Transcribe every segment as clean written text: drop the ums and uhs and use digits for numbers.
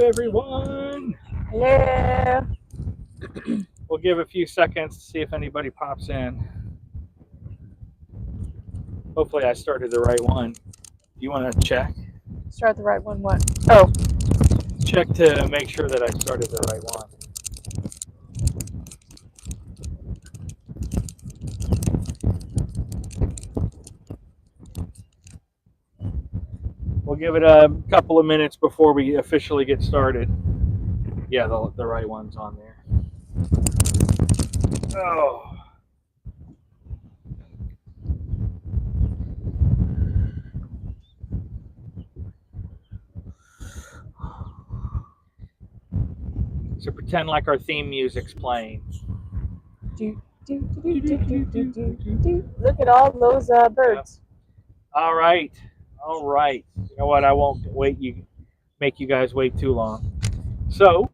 everyone. Hello. We'll give a few seconds to see if anybody pops in. Hopefully I started the right one. Do you want to check? Start the right one. What? Oh, Check to make sure that I started the right one. We'll give it a couple of minutes before we officially get started. Yeah, the right one's on there. Oh. So pretend like our theme music's playing. Look at all those birds. All right. You know what? I won't make you guys wait too long. So,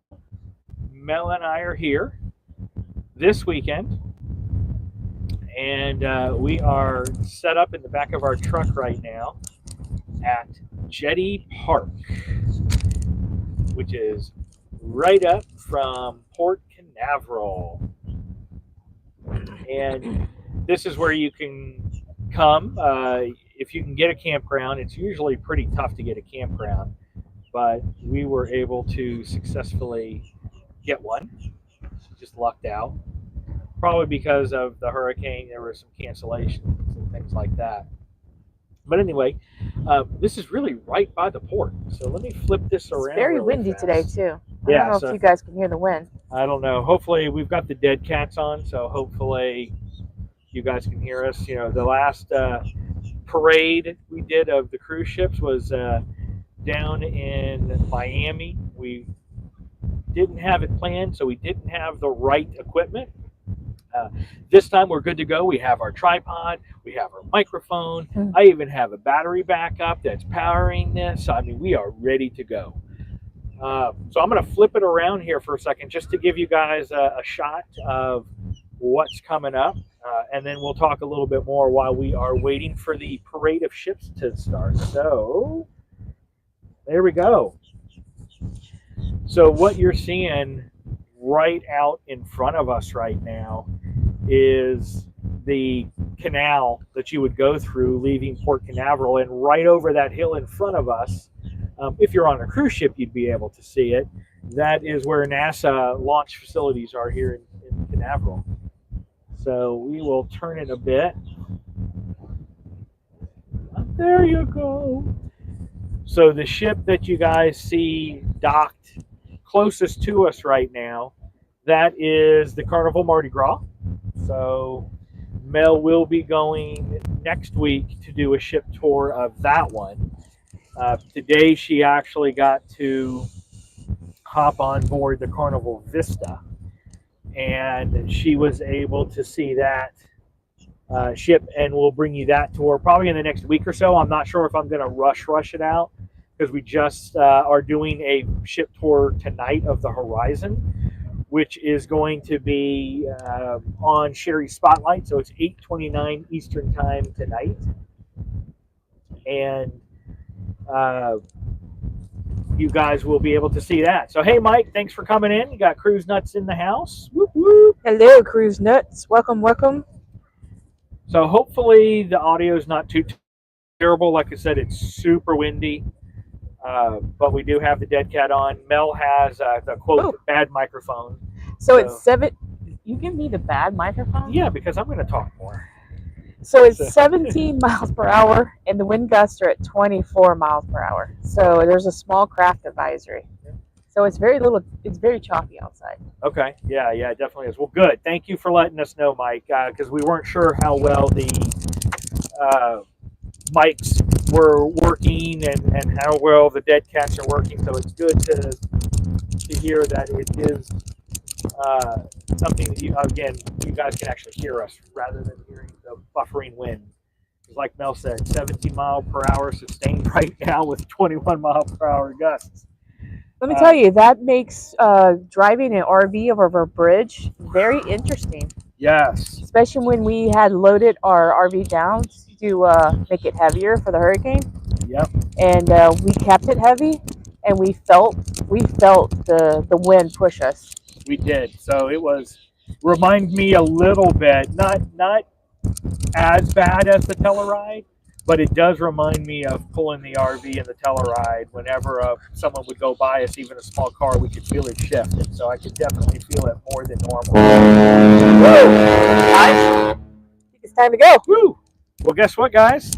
Mel and I are here this weekend, and we are set up in the back of our truck right now at Jetty Park, which is right up from Port Canaveral. And this is where you can come. If you can get a campground, it's usually pretty tough to get a campground, but we were able to successfully get one. Just lucked out. Probably because of the hurricane, there were some cancellations and things like that. But anyway, this is really right by the port. So let me flip this around. It's very really windy fast. today, too. I Yeah, don't know if you guys can hear the wind. I don't know. Hopefully, we've got the dead cats on, so hopefully you guys can hear us. You know, the last parade we did of the cruise ships was down in Miami. We didn't have it planned, so we didn't have the right equipment. This time we're good to go. We have our tripod, we have our microphone. I even have a battery backup that's powering this. I mean, we are ready to go. So I'm going to flip it around here for a second just to give you guys a shot of what's coming up. And then we'll talk a little bit more while we are waiting for the parade of ships to start. So there we go. So what you're seeing right out in front of us right now is the canal that you would go through leaving Port Canaveral, and right over that hill in front of us, if you're on a cruise ship, you'd be able to see it. That is where NASA launch facilities are here in Canaveral. So we will turn it a bit. There you go. So the ship that you guys see docked closest to us right now, that is the Carnival Mardi Gras. So Mel will be going next week to do a ship tour of that one. Today she actually got to hop on board the Carnival Vista, and she was able to see that ship, and we'll bring you that tour probably in the next week or so. I'm not sure if I'm going to rush it out, because we just are doing a ship tour tonight of the Horizon, which is going to be on Sherry Spotlight. So it's 8:29 Eastern Time tonight. And you guys will be able to see that. So, hey, Mike, thanks for coming in. You got Cruise Nuts in the house. Whoop, whoop. Hello, Cruise Nuts. Welcome. So hopefully the audio is not too terrible. Like I said, it's super windy. But we do have the dead cat on. Mel has the quote bad microphone. So it's 7. You give me the bad microphone? Yeah, because I'm going to talk more. So it's 17 miles per hour, and the wind gusts are at 24 miles per hour. So there's a small craft advisory. So it's very choppy outside. Okay. Yeah, it definitely is. Well, good. Thank you for letting us know, Mike, because we weren't sure how well the mics were working and how well the dead cats are working. So it's good to hear that it is something that you guys can actually hear us rather than hearing the buffering wind. Because like Mel said, 17 mile per hour sustained right now with 21 mile per hour gusts. Let me tell you, that makes driving an RV over a bridge very interesting. Yes. Especially when we had loaded our RV down to make it heavier for the hurricane. Yep. And we kept it heavy, and we felt we felt the wind push us. We did. So it was remind me a little bit, not as bad as the Telluride, but it does remind me of pulling the RV and the Telluride. Whenever someone would go by us, even a small car, we could feel it shift, and so I could definitely feel it more than normal. Woo! I think it's time to go. Woo! Well, guess what, guys?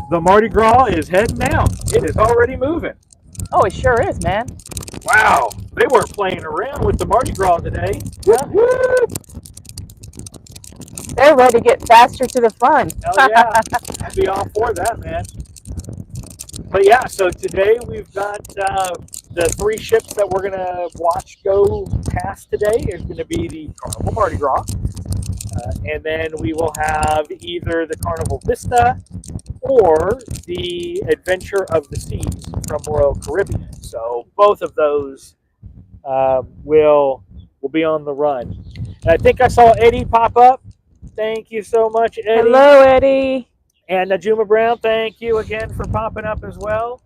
The Mardi Gras is heading down. It is already moving. Oh, it sure is, man. Wow, they weren't playing around with the Mardi Gras today. Yeah. They're ready to get faster to the fun. Hell yeah, I'd be all for that, man. But yeah, so today we've got the 3 ships that we're going to watch go past today. Is going to be the Carnival Mardi Gras. And then we will have either the Carnival Vista or the Adventure of the Seas from Royal Caribbean. So both of those will be on the run. And I think I saw Eddie pop up. Thank you so much, Eddie. Hello, Eddie. And Najuma Brown, thank you again for popping up as well.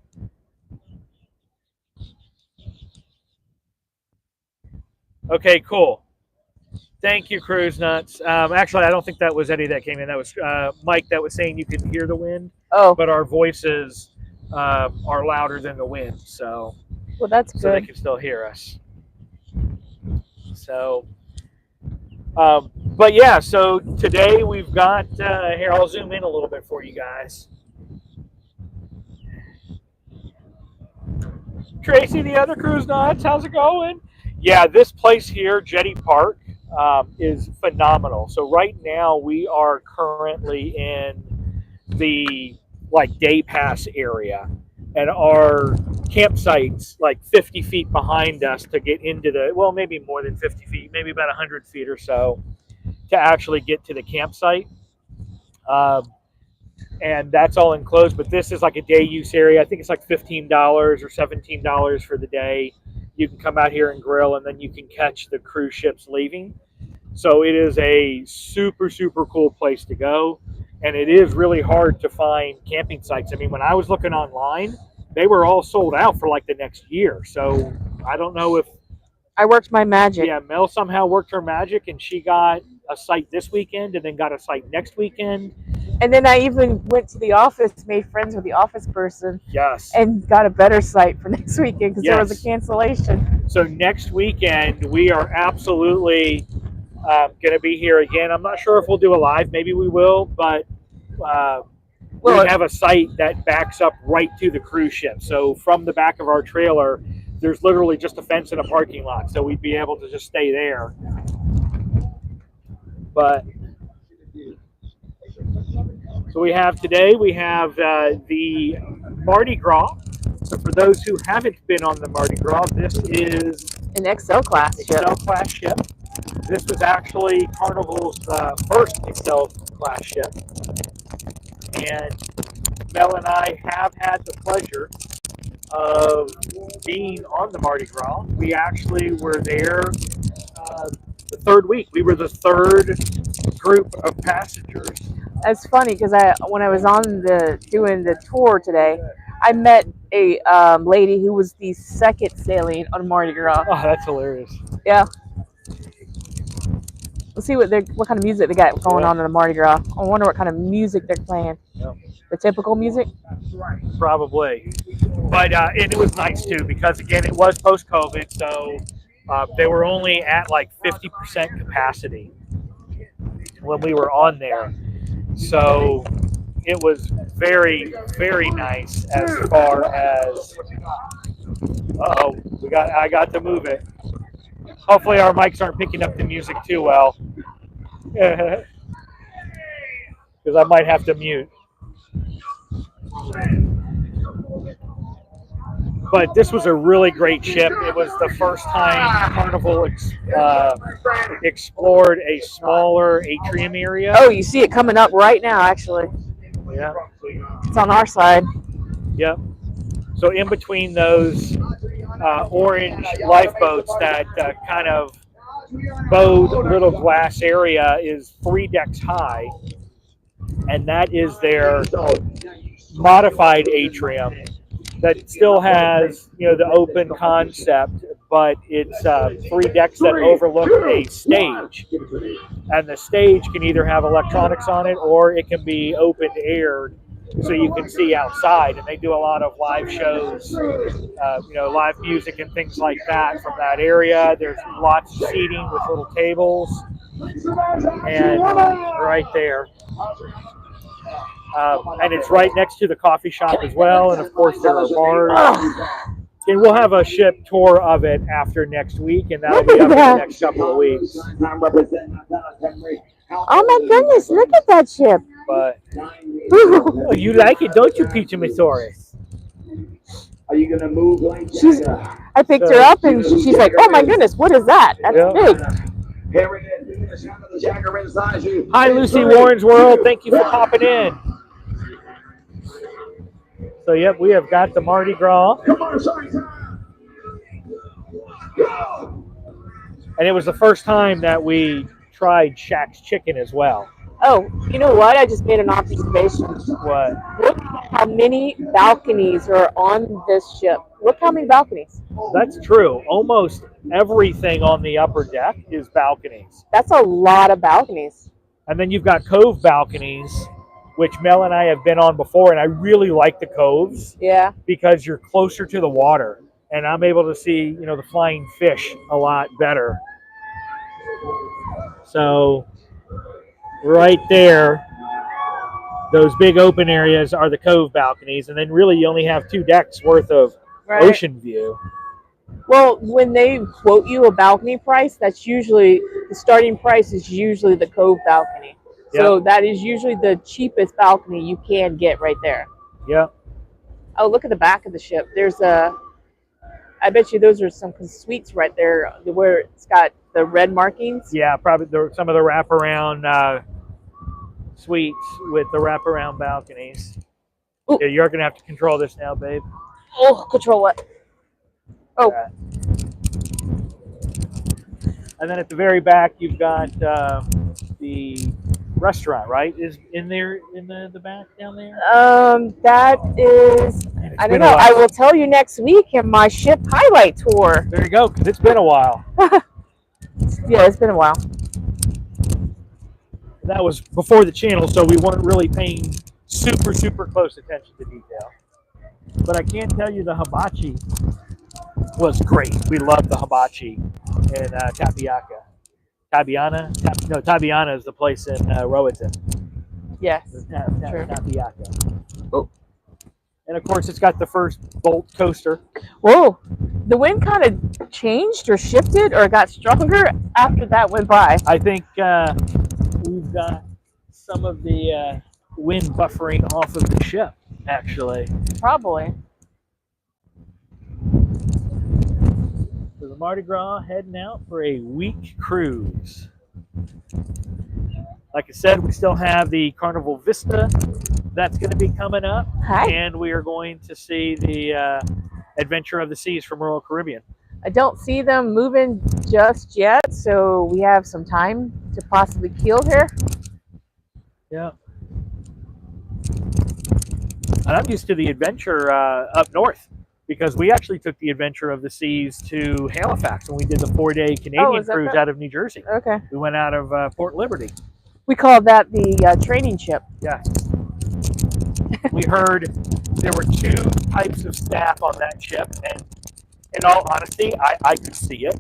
Okay, cool. Thank you, Cruise Nuts. Actually, I don't think that was Eddie that came in. That was Mike that was saying you can hear the wind. Oh. But our voices are louder than the wind, so well, that's good. So they can still hear us. So, but yeah, so today we've got, here, I'll zoom in a little bit for you guys. Tracy, the other Cruise Nuts, how's it going? Yeah, this place here, Jetty Park, is phenomenal. So right now we are currently in the day pass area, and our campsite's 50 feet behind us to get into the, well, maybe more than 50 feet, maybe about 100 feet or so to actually get to the campsite. And that's all enclosed, but this is a day use area. I think it's $15 or $17 for the day. You can come out here and grill, and then you can catch the cruise ships leaving. So it is a super, super cool place to go. And it is really hard to find camping sites. I mean, when I was looking online, they were all sold out for the next year. So I don't know if I worked my magic. Yeah, Mel somehow worked her magic, and she got a site this weekend and then got a site next weekend. And then I even went to the office, made friends with the office person. Yes. And got a better site for next weekend because there was a cancellation. So next weekend, we are absolutely going to be here again. I'm not sure if we'll do a live. Maybe we will, but we have a site that backs up right to the cruise ship. So from the back of our trailer, there's literally just a fence and a parking lot. So we'd be able to just stay there. But so we have today, we have the Mardi Gras. So for those who haven't been on the Mardi Gras, this is an XL class ship. This was actually Carnival's first XL class ship. And Mel and I have had the pleasure of being on the Mardi Gras. We actually were there the 3rd week. We were the 3rd group of passengers. It's funny because when I was on doing the tour today, I met a lady who was the 2nd sailing on Mardi Gras. Oh, that's hilarious. Yeah. Let's see what kind of music they got going on in the Mardi Gras. I wonder what kind of music they're playing. Yep. The typical music? Probably. But and it was nice too, because again, it was post-COVID, so they were only at 50% capacity when we were on there. So it was very, very nice as far as I got to move it. Hopefully our mics aren't picking up the music too well, because I might have to mute. But this was a really great ship. It was the first time Carnival explored a smaller atrium area. Oh, you see it coming up right now, actually. Yeah. It's on our side. Yep. So in between those orange lifeboats, that kind of bowed little glass area is 3 decks high, and that is their modified atrium. that still has, the open concept, but it's 3 decks that overlook a stage, and the stage can either have electronics on it or it can be open aired, so you can see outside. And they do a lot of live shows, live music and things like that from that area. There's lots of seating with little tables, and right there. And it's right next to the coffee shop as well. And of course, there are bars. And we'll have a ship tour of it after next week, and that'll be up in the next couple of weeks. Oh my goodness, look at that ship. But you like it, don't you, Peach Missoris? Are you gonna move like I picked her up and she's like, "Oh my goodness, what is that? That's big." Hi, Lucy Warren's World. Thank you for popping in. So, yep, we have got the Mardi Gras. And it was the first time that we tried Shaq's Chicken as well. Oh, you know what? I just made an observation. What? Look how many balconies are on this ship. Look how many balconies. That's true. Almost everything on the upper deck is balconies. That's a lot of balconies. And then you've got cove balconies, which Mel and I have been on before, and I really like the coves. Yeah. Because you're closer to the water, and I'm able to see, the flying fish a lot better. So, right there, those big open areas are the cove balconies, and then really you only have 2 decks worth of ocean view. Well, when they quote you a balcony price, that's usually the starting price is usually the cove balcony. So that is usually the cheapest balcony you can get right there. Yeah. Oh, look at the back of the ship. There's I bet you those are some suites right there where it's got the red markings. Yeah, probably some of the wraparound suites with the wraparound balconies. Yeah, you're going to have to control this now, babe. Oh, control what? Oh. And then at the very back, you've got the restaurant, right? Is in there in the back down there? That is, I don't know. I will tell you next week in my ship highlight tour. There you go, because it's been a while. Yeah, it's been a while. That was before the channel, so we weren't really paying super close attention to detail. But I can tell you the hibachi was great. We loved the hibachi in Tabiaka. Tabiana is the place in Roatan. Yes. Tabiaka. Oh. And of course, it's got the first Bolt coaster. Whoa. The wind kind of changed or shifted or got stronger after that went by. I think we've got some of the wind buffering off of the ship, actually. Probably. So the Mardi Gras heading out for a week cruise. Like I said, we still have the Carnival Vista that's going to be coming up. Hi. And we are going to see the Adventure of the Seas from Royal Caribbean. I don't see them moving just yet, so we have some time to possibly kill here. Yeah. And I'm used to the Adventure up north, because we actually took the Adventure of the Seas to Halifax when we did the 4-day Canadian cruise out of New Jersey. Okay. We went out of Port Liberty. We called that the training ship. Yeah. We heard there were 2 types of staff on that ship, and in all honesty, I could see it.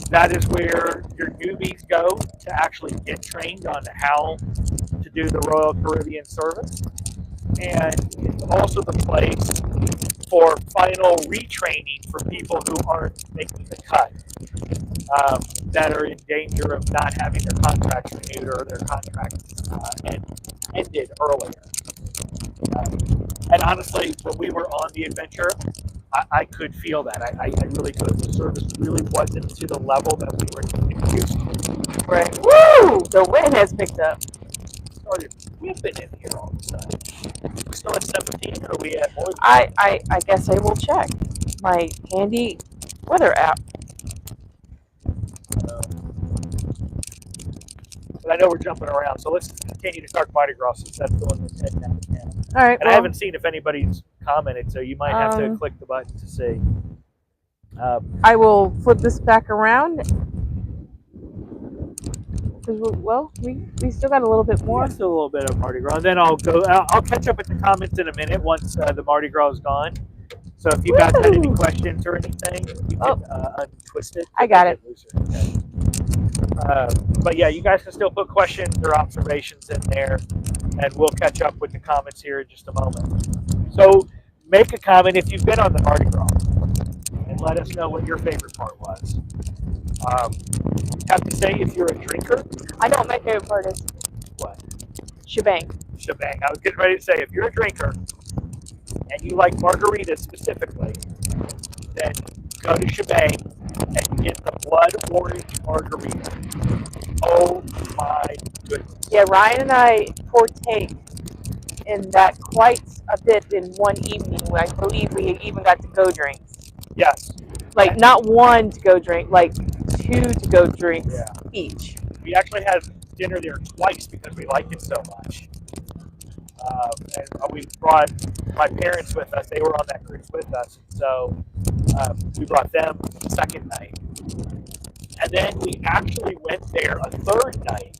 That is where your newbies go to actually get trained on how to do the Royal Caribbean service. And it's also the place for final retraining for people who aren't making the cut, that are in danger of not having their contracts renewed or their contracts ended earlier. And honestly, when we were on the Adventure, I could feel that. I really could. The service really wasn't to the level that we were used to. Right. Woo! The wind has picked up. Started whipping in here all of a sudden. We're still at 17, or are we at more? I guess I will check my handy weather app. But I know we're jumping around, so let's continue to talk Mardi Gras since that's the one that's heading out of town. All right. And I haven't seen if anybody's commented, so you might have to click the button to see. I will flip this back around. Well, we still got a little bit more. Still a little bit of Mardi Gras. And then I'll catch up with the comments in a minute once the Mardi Gras is gone. So if you guys had any questions or anything, you can untwist it. I got it. Okay. But yeah, you guys can still put questions or observations in there, and we'll catch up with the comments here in just a moment. So make a comment if you've been on the Mardi Gras, and let us know what your favorite part was. Have to say, if you're a drinker, I know what my favorite part is. What? Shebang. Shebang. I was getting ready to say, if you're a drinker and you like margaritas specifically, then go to Shebang and get the blood orange margarita. Oh my goodness. Yeah, Ryan and I partake in that quite a bit in one evening. I believe we even got to go drinks. Yes. Like not one to go drink, like 2 to go drinks each. We actually had dinner there twice because we liked it so much. And we brought my parents with us. They were on that cruise with us. So we brought them the second night. And then we actually went there a third night,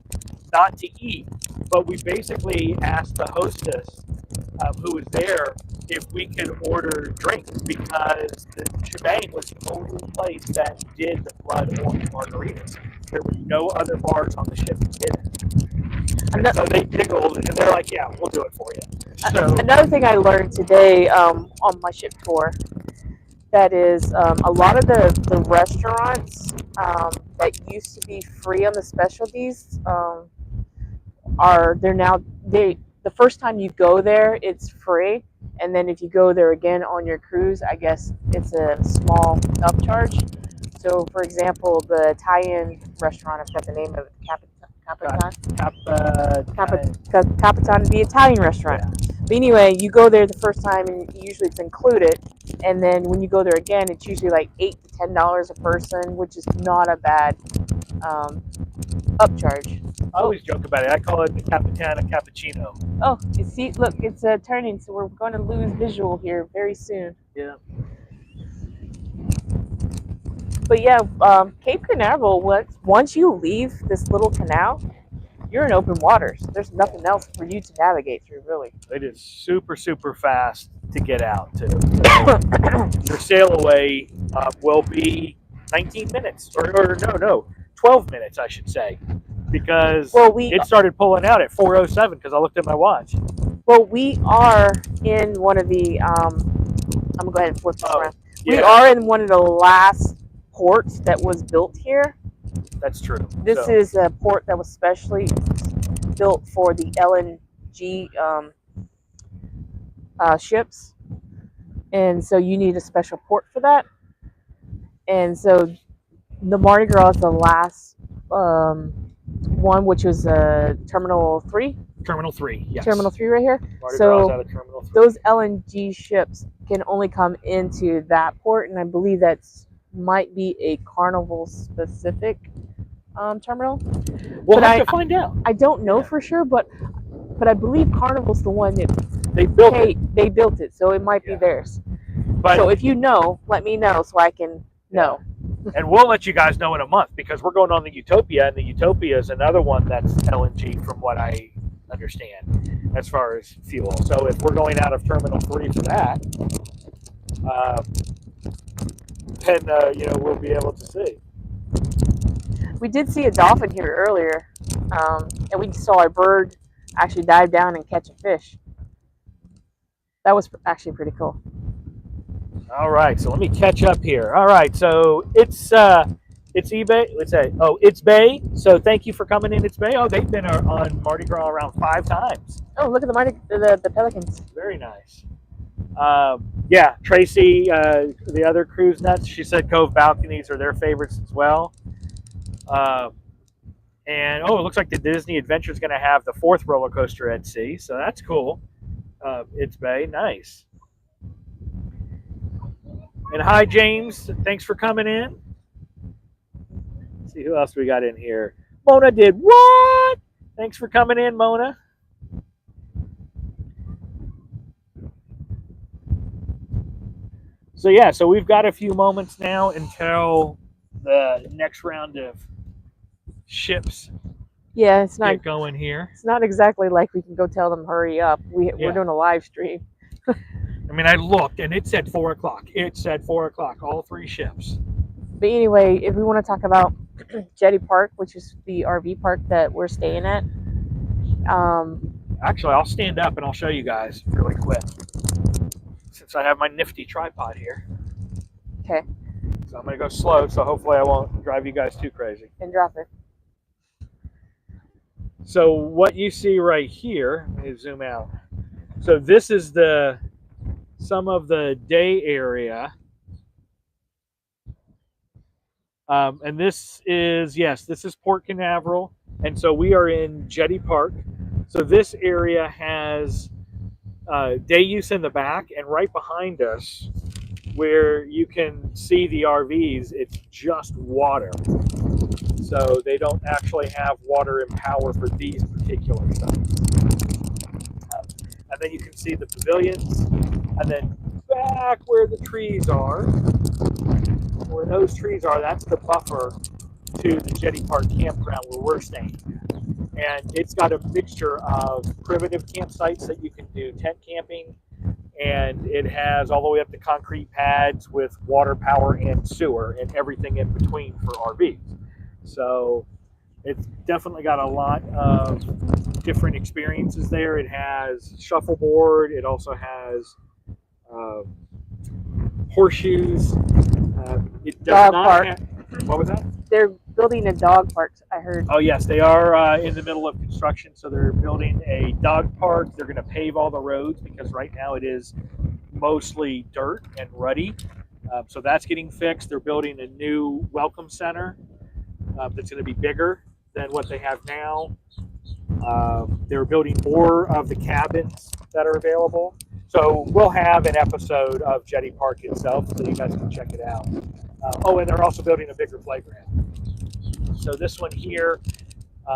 not to eat, but we basically asked the hostess who was there if we could order drinks because the Shebang was the only place that did the blood orange margaritas. There were no other bars on the ship that did it. And so they giggled and they're like, yeah, we'll do it for you. So, another thing I learned today on my ship tour, that is a lot of the restaurants that used to be free on the specialties the first time you go there, it's free. And then if you go there again on your cruise, I guess it's a small upcharge. So, for example, the Italian restaurant, I forgot the name of it, Capitan, the Italian restaurant. Yeah. But anyway, you go there the first time and usually it's included. And then when you go there again, it's usually like $8 to $10 a person, which is not a bad upcharge. I always joke about it. I call it the Capitana Cappuccino. Oh, see, look, it's turning, so we're going to lose visual here very soon. Yeah. But yeah, Cape Canaveral, once you leave this little canal, you're in open waters. There's nothing else for you to navigate through, really. It is super, super fast to get out, too. So your sail away will be 19 minutes, or no, 12 minutes, I should say, because it started pulling out at 4:07 because I looked at my watch. Well, we are in one of the, I'm going to go ahead and flip this around. Yeah. We are in one of the last ports that was built here. That's true. This is a port that was specially built for the LNG ships. And so you need a special port for that. And so the Mardi Gras is the last one, which was Terminal 3. Terminal 3, yes. Terminal 3 right here. Mardi Gras out of Terminal 3. Those LNG ships can only come into that port, and I believe that's might be a Carnival specific terminal. We'll have to find out. I don't know for sure, but I believe Carnival's the one that they built it. They built it, so it might be theirs. But, so if you know, let me know so I can know. And we'll let you guys know in a month because we're going on the Utopia, and the Utopia is another one that's LNG from what I understand as far as fuel. So if we're going out of Terminal 3 for that, then we'll be able to see. We did see a dolphin here earlier, and we saw a bird actually dive down and catch a fish. That was actually pretty cool. All right, so let me catch up here. All right, so it's eBay. Let's say, it's Bay. So thank you for coming in. It's Bay. Oh, they've been on Mardi Gras around 5 times. Oh, look at the pelicans. Very nice. Yeah, Tracy, the other cruise nuts, she said Cove balconies are their favorites as well. And it looks like the Disney Adventure is going to have the 4th roller coaster at sea, so that's cool. It's Bay, nice. And hi, James. Thanks for coming in. Let's see who else we got in here. Mona did what? Thanks for coming in, Mona. So yeah, so we've got a few moments now until the next round of ships Yeah, it's not get going here. it's not exactly like we can go tell them hurry up. We're Yeah. doing a live stream. I mean, I looked and it said 4 o'clock. It said 4 o'clock, all 3 ships. But anyway, if we want to talk about Jetty Park, which is the RV park that we're staying at, Actually, I'll stand up and I'll show you guys really quick, since I have my nifty tripod here. okay, So I'm going to go slow, so hopefully I won't drive you guys too crazy. and drop it. So what you see right here, let me zoom out. So this is some of the day area. And this is, yes, this is Port Canaveral. And so we are in Jetty Park. So this area has day use in the back, and right behind us, where you can see the RVs, it's just water. So they don't actually have water and power for these particular sites. And then you can see the pavilions, and then back where the trees are, where those trees are, that's the buffer to the Jetty Park campground where we're staying. And it's got a mixture of primitive campsites that you can do tent camping, and it has all the way up to concrete pads with water, power, and sewer, and everything in between for RVs. So it's definitely got a lot of different experiences there. It has shuffleboard. It also has horseshoes. It does Dog not park. What was that? They're building a dog park, I heard. Oh yes, they are in the middle of construction. So they're building a dog park. They're going to pave all the roads because right now it is mostly dirt and ruddy. So that's getting fixed. They're building a new welcome center that's going to be bigger than what they have now. They're building more of the cabins that are available. So we'll have an episode of Jetty Park itself so you guys can check it out. And they're also building a bigger playground. So this one here,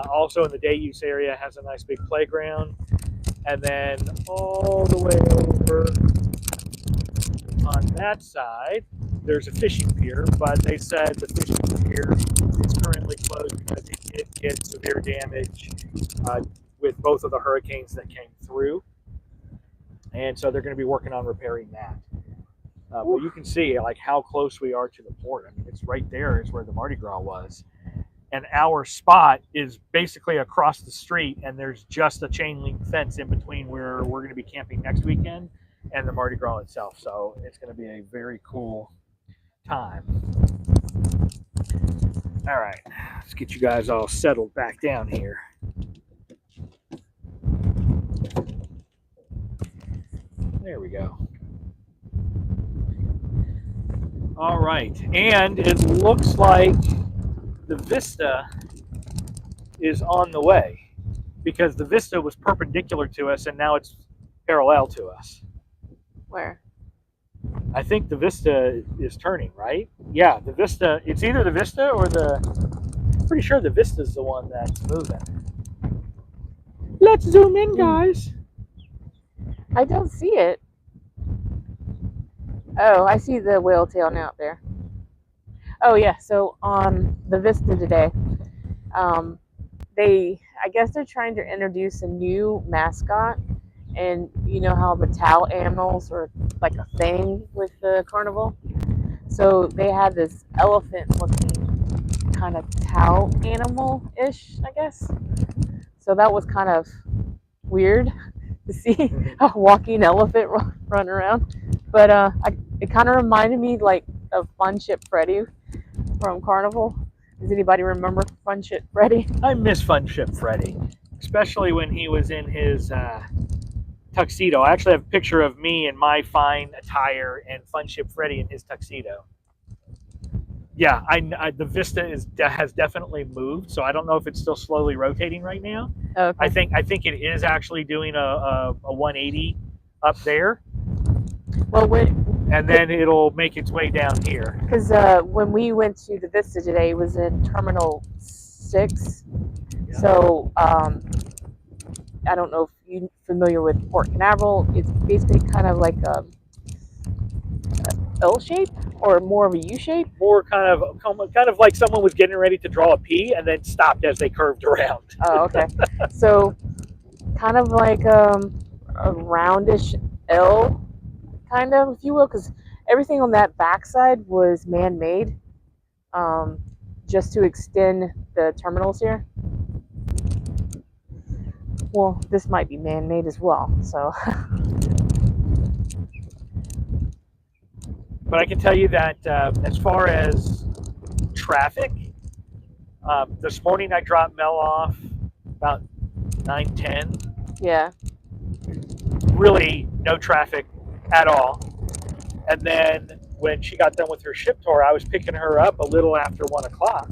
also in the day use area, has a nice big playground. And then all the way over on that side, there's a fishing pier, but they said the fishing pier is currently closed because it did get severe damage with both of the hurricanes that came through. And so they're going to be working on repairing that. But you can see like how close we are to the port. I mean, it's right there is where the Mardi Gras was. And our spot is basically across the street, and there's just a chain link fence in between where we're going to be camping next weekend and the Mardi Gras itself. So it's going to be a very cool time. All right, let's get you guys all settled back down here. There we go. All right, and it looks like the Vista is on the way because the Vista was perpendicular to us and now it's parallel to us. Where? I think the Vista is turning, right? Yeah, the Vista, it's either the Vista or I'm pretty sure the Vista is the one that's moving. Let's zoom in, guys. I don't see it. Oh, I see the whale tail now out there. Oh yeah, so on the Vista today, I guess they're trying to introduce a new mascot, and you know how the towel animals are like a thing with the carnival. So they had this elephant-looking kind of towel animal-ish, I guess. So that was kind of weird to see a walking elephant run around, but it kind of reminded me like of Fun Ship Freddy from Carnival. Does anybody remember Fun Ship Freddy? I miss Fun Ship Freddy, especially when he was in his tuxedo. I actually have a picture of me in my fine attire and Fun Ship Freddy in his tuxedo. Yeah, the Vista has definitely moved, so I don't know if it's still slowly rotating right now. Okay. I think it is actually doing a 180 up there. Well, and then it'll make its way down here. Because when we went to the Vista today, it was in Terminal 6. Yeah. So I don't know if you're familiar with Port Canaveral. It's basically kind of like L shape or more of a U shape? More kind of like someone was getting ready to draw a P and then stopped as they curved around. Oh, okay. So kind of like a roundish L, kind of, if you will, because everything on that backside was man-made, just to extend the terminals here. Well, this might be man-made as well, so. But I can tell you that as far as traffic, this morning I dropped Mel off about 9:10. Yeah. Really no traffic at all. And then when she got done with her ship tour, I was picking her up a little after 1 o'clock.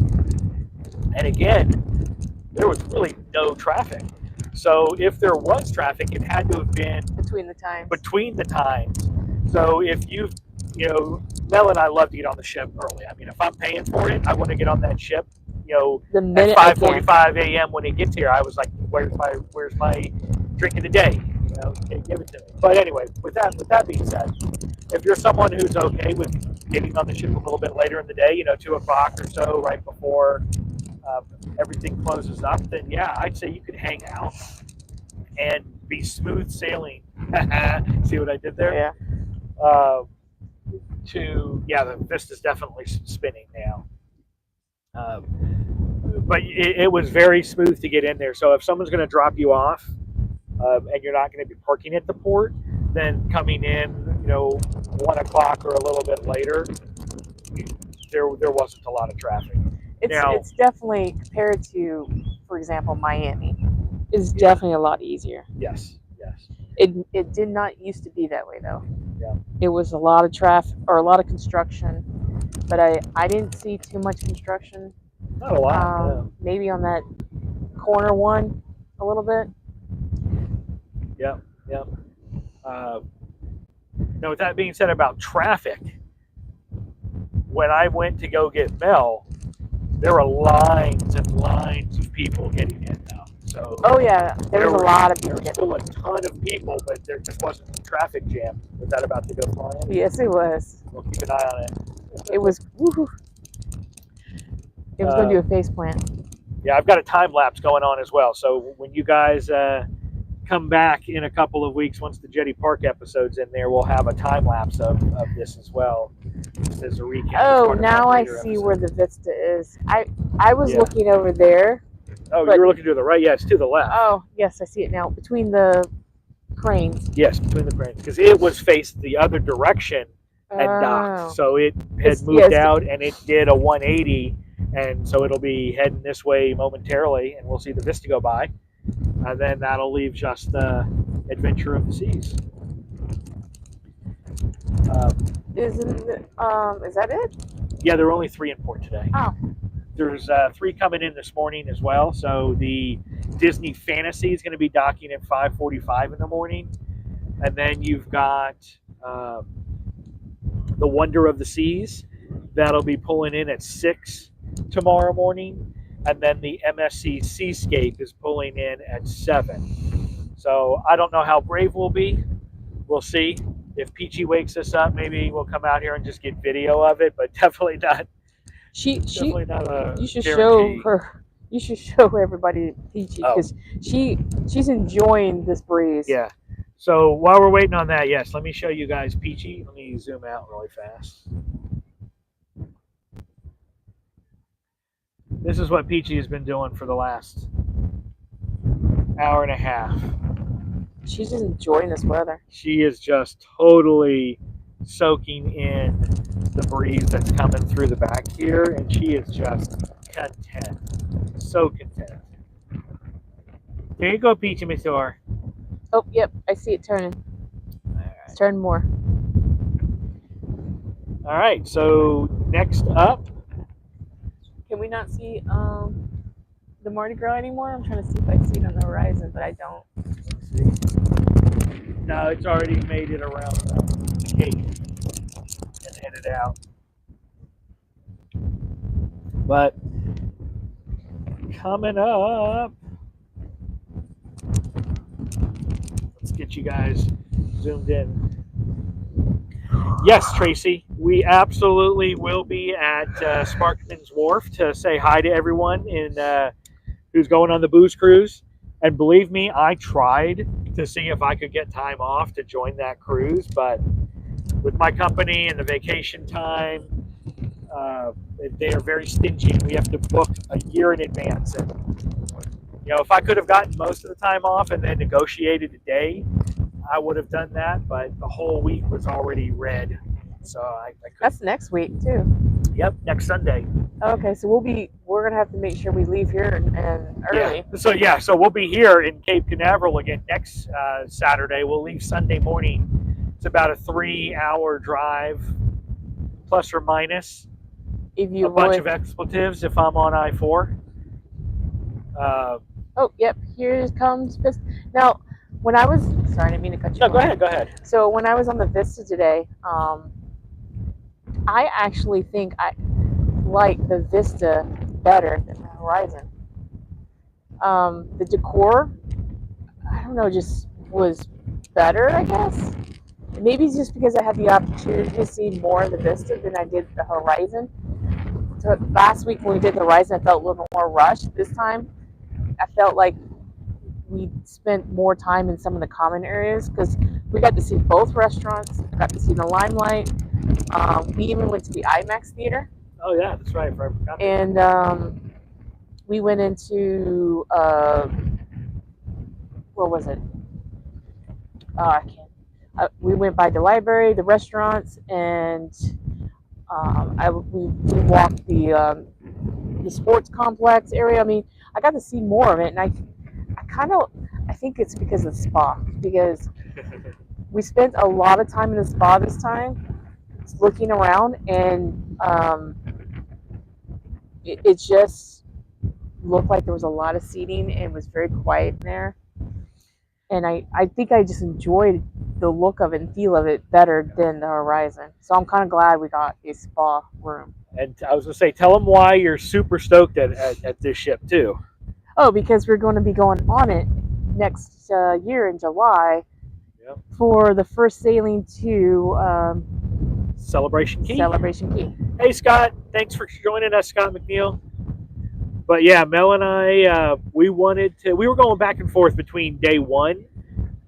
And again, there was really no traffic. So if there was traffic, it had to have been Between the times. So if Mel and I love to get on the ship early. I mean, if I'm paying for it, I want to get on that ship, The minute at 5:45 a.m. when it gets here. I was like, where's my drink of the day? Give it to me. But anyway, with that being said, if you're someone who's okay with getting on the ship a little bit later in the day, 2 o'clock or so, right before everything closes up, then yeah, I'd say you could hang out and be smooth sailing. See what I did there? Yeah. The Vista's definitely spinning now. But it was very smooth to get in there. So if someone's going to drop you off and you're not going to be parking at the port, then coming in, 1 o'clock or a little bit later, there wasn't a lot of traffic. It's definitely, compared to, for example, Miami, is definitely a lot easier. Yes. It did not used to be that way, though. Yeah. It was a lot of traffic, or a lot of construction, but I didn't see too much construction. Not a lot. No. Maybe on that corner one, a little bit. Yep. Now, with that being said about traffic, when I went to go get Mel, there were lines and lines of people getting in now. So oh yeah, there was a lot of people. There was still a ton of people, but there just wasn't a traffic jam. Was that about to go flying? Yes, it was. We'll keep an eye on it. It was. Woo-hoo. It was going to do a face plant. Yeah, I've got a time lapse going on as well. So when you guys come back in a couple of weeks, once the Jetty Park episode's in there, we'll have a time lapse of this as well. Just as a recap. Oh, now I see where the Vista is. I was looking over there. Oh, you were looking to the right? Yeah, it's to the left. Oh, yes, I see it now. Between the cranes. Yes, between the cranes. Because it was faced the other direction and docked. So it had moved out and it did a 180. And so it'll be heading this way momentarily, and we'll see the Vista go by. And then that'll leave just the Adventure of the Seas. Is that it? Yeah, there are only 3 in port today. Oh. There's 3 coming in this morning as well. So the Disney Fantasy is going to be docking at 5:45 in the morning. And then you've got the Wonder of the Seas. That'll be pulling in at 6 tomorrow morning. And then the MSC Seascape is pulling in at 7. So I don't know how brave we'll be. We'll see. If Peachy wakes us up, maybe we'll come out here and just get video of it, but definitely not. Definitely not a you should guarantee. show her. You should show everybody Peachy, because she's enjoying this breeze. Yeah. So while we're waiting on that, yes, let me show you guys Peachy. Let me zoom out really fast. This is what Peachy has been doing for the last hour and a half. She's just enjoying this weather. She is just totally soaking in the breeze that's coming through the back here, and she is just content. So content. There you go, Peachy, Miss Orr. Oh, yep, I see it turning. All right. It's turning more. All right, so next up. Can we not see the Mardi Gras anymore? I'm trying to see if I see it on the horizon, but I don't. Let's see. No, it's already made it around the Cape and headed out. But coming up, let's get you guys zoomed in. Yes, Tracy, we absolutely will be at Sparkman's Wharf to say hi to everyone who's going on the booze cruise. And believe me, I tried to see if I could get time off to join that cruise, but with my company and the vacation time, they are very stingy. We have to book a year in advance. And, if I could have gotten most of the time off and then negotiated a day, I would have done that, but the whole week was already red. So I couldn't. That's next week too. Yep, next Sunday. Okay, so we're gonna have to make sure we leave here and early. So we'll be here in Cape Canaveral again next Saturday. We'll leave Sunday morning. It's about a 3-hour drive, plus or minus. If you a bunch of expletives if I'm on I-4. Oh, yep. Here comes Vista. Now, when I was sorry, I didn't mean to cut you off. Go ahead. So when I was on the Vista today, I actually think I like the Vista better than the Horizon. The decor, I don't know, just was better, I guess. Maybe it's just because I had the opportunity to see more of the Vista than I did the Horizon. So last week when we did the Horizon, I felt a little more rushed. This time, I felt like we spent more time in some of the common areas because we got to see both restaurants, got to see the Limelight. We even went to the IMAX theater. Oh yeah, that's right. And we went into what was it? I can't. We went by the library, the restaurants, and we walked the sports complex area. I mean, I got to see more of it, and I think it's because of the spa, because we spent a lot of time in the spa this time, looking around, and it just looked like there was a lot of seating and it was very quiet in there. And I think I just enjoyed the look of it and feel of it better than the Horizon. So I'm kind of glad we got a spa room. And I was going to say, tell them why you're super stoked at this ship too. Oh, because we're going to be going on it next year in July. Yep. For the first sailing to Celebration Key. Hey, Scott. Thanks for joining us, Scott McNeil. But yeah, Mel and I, we were going back and forth between day 1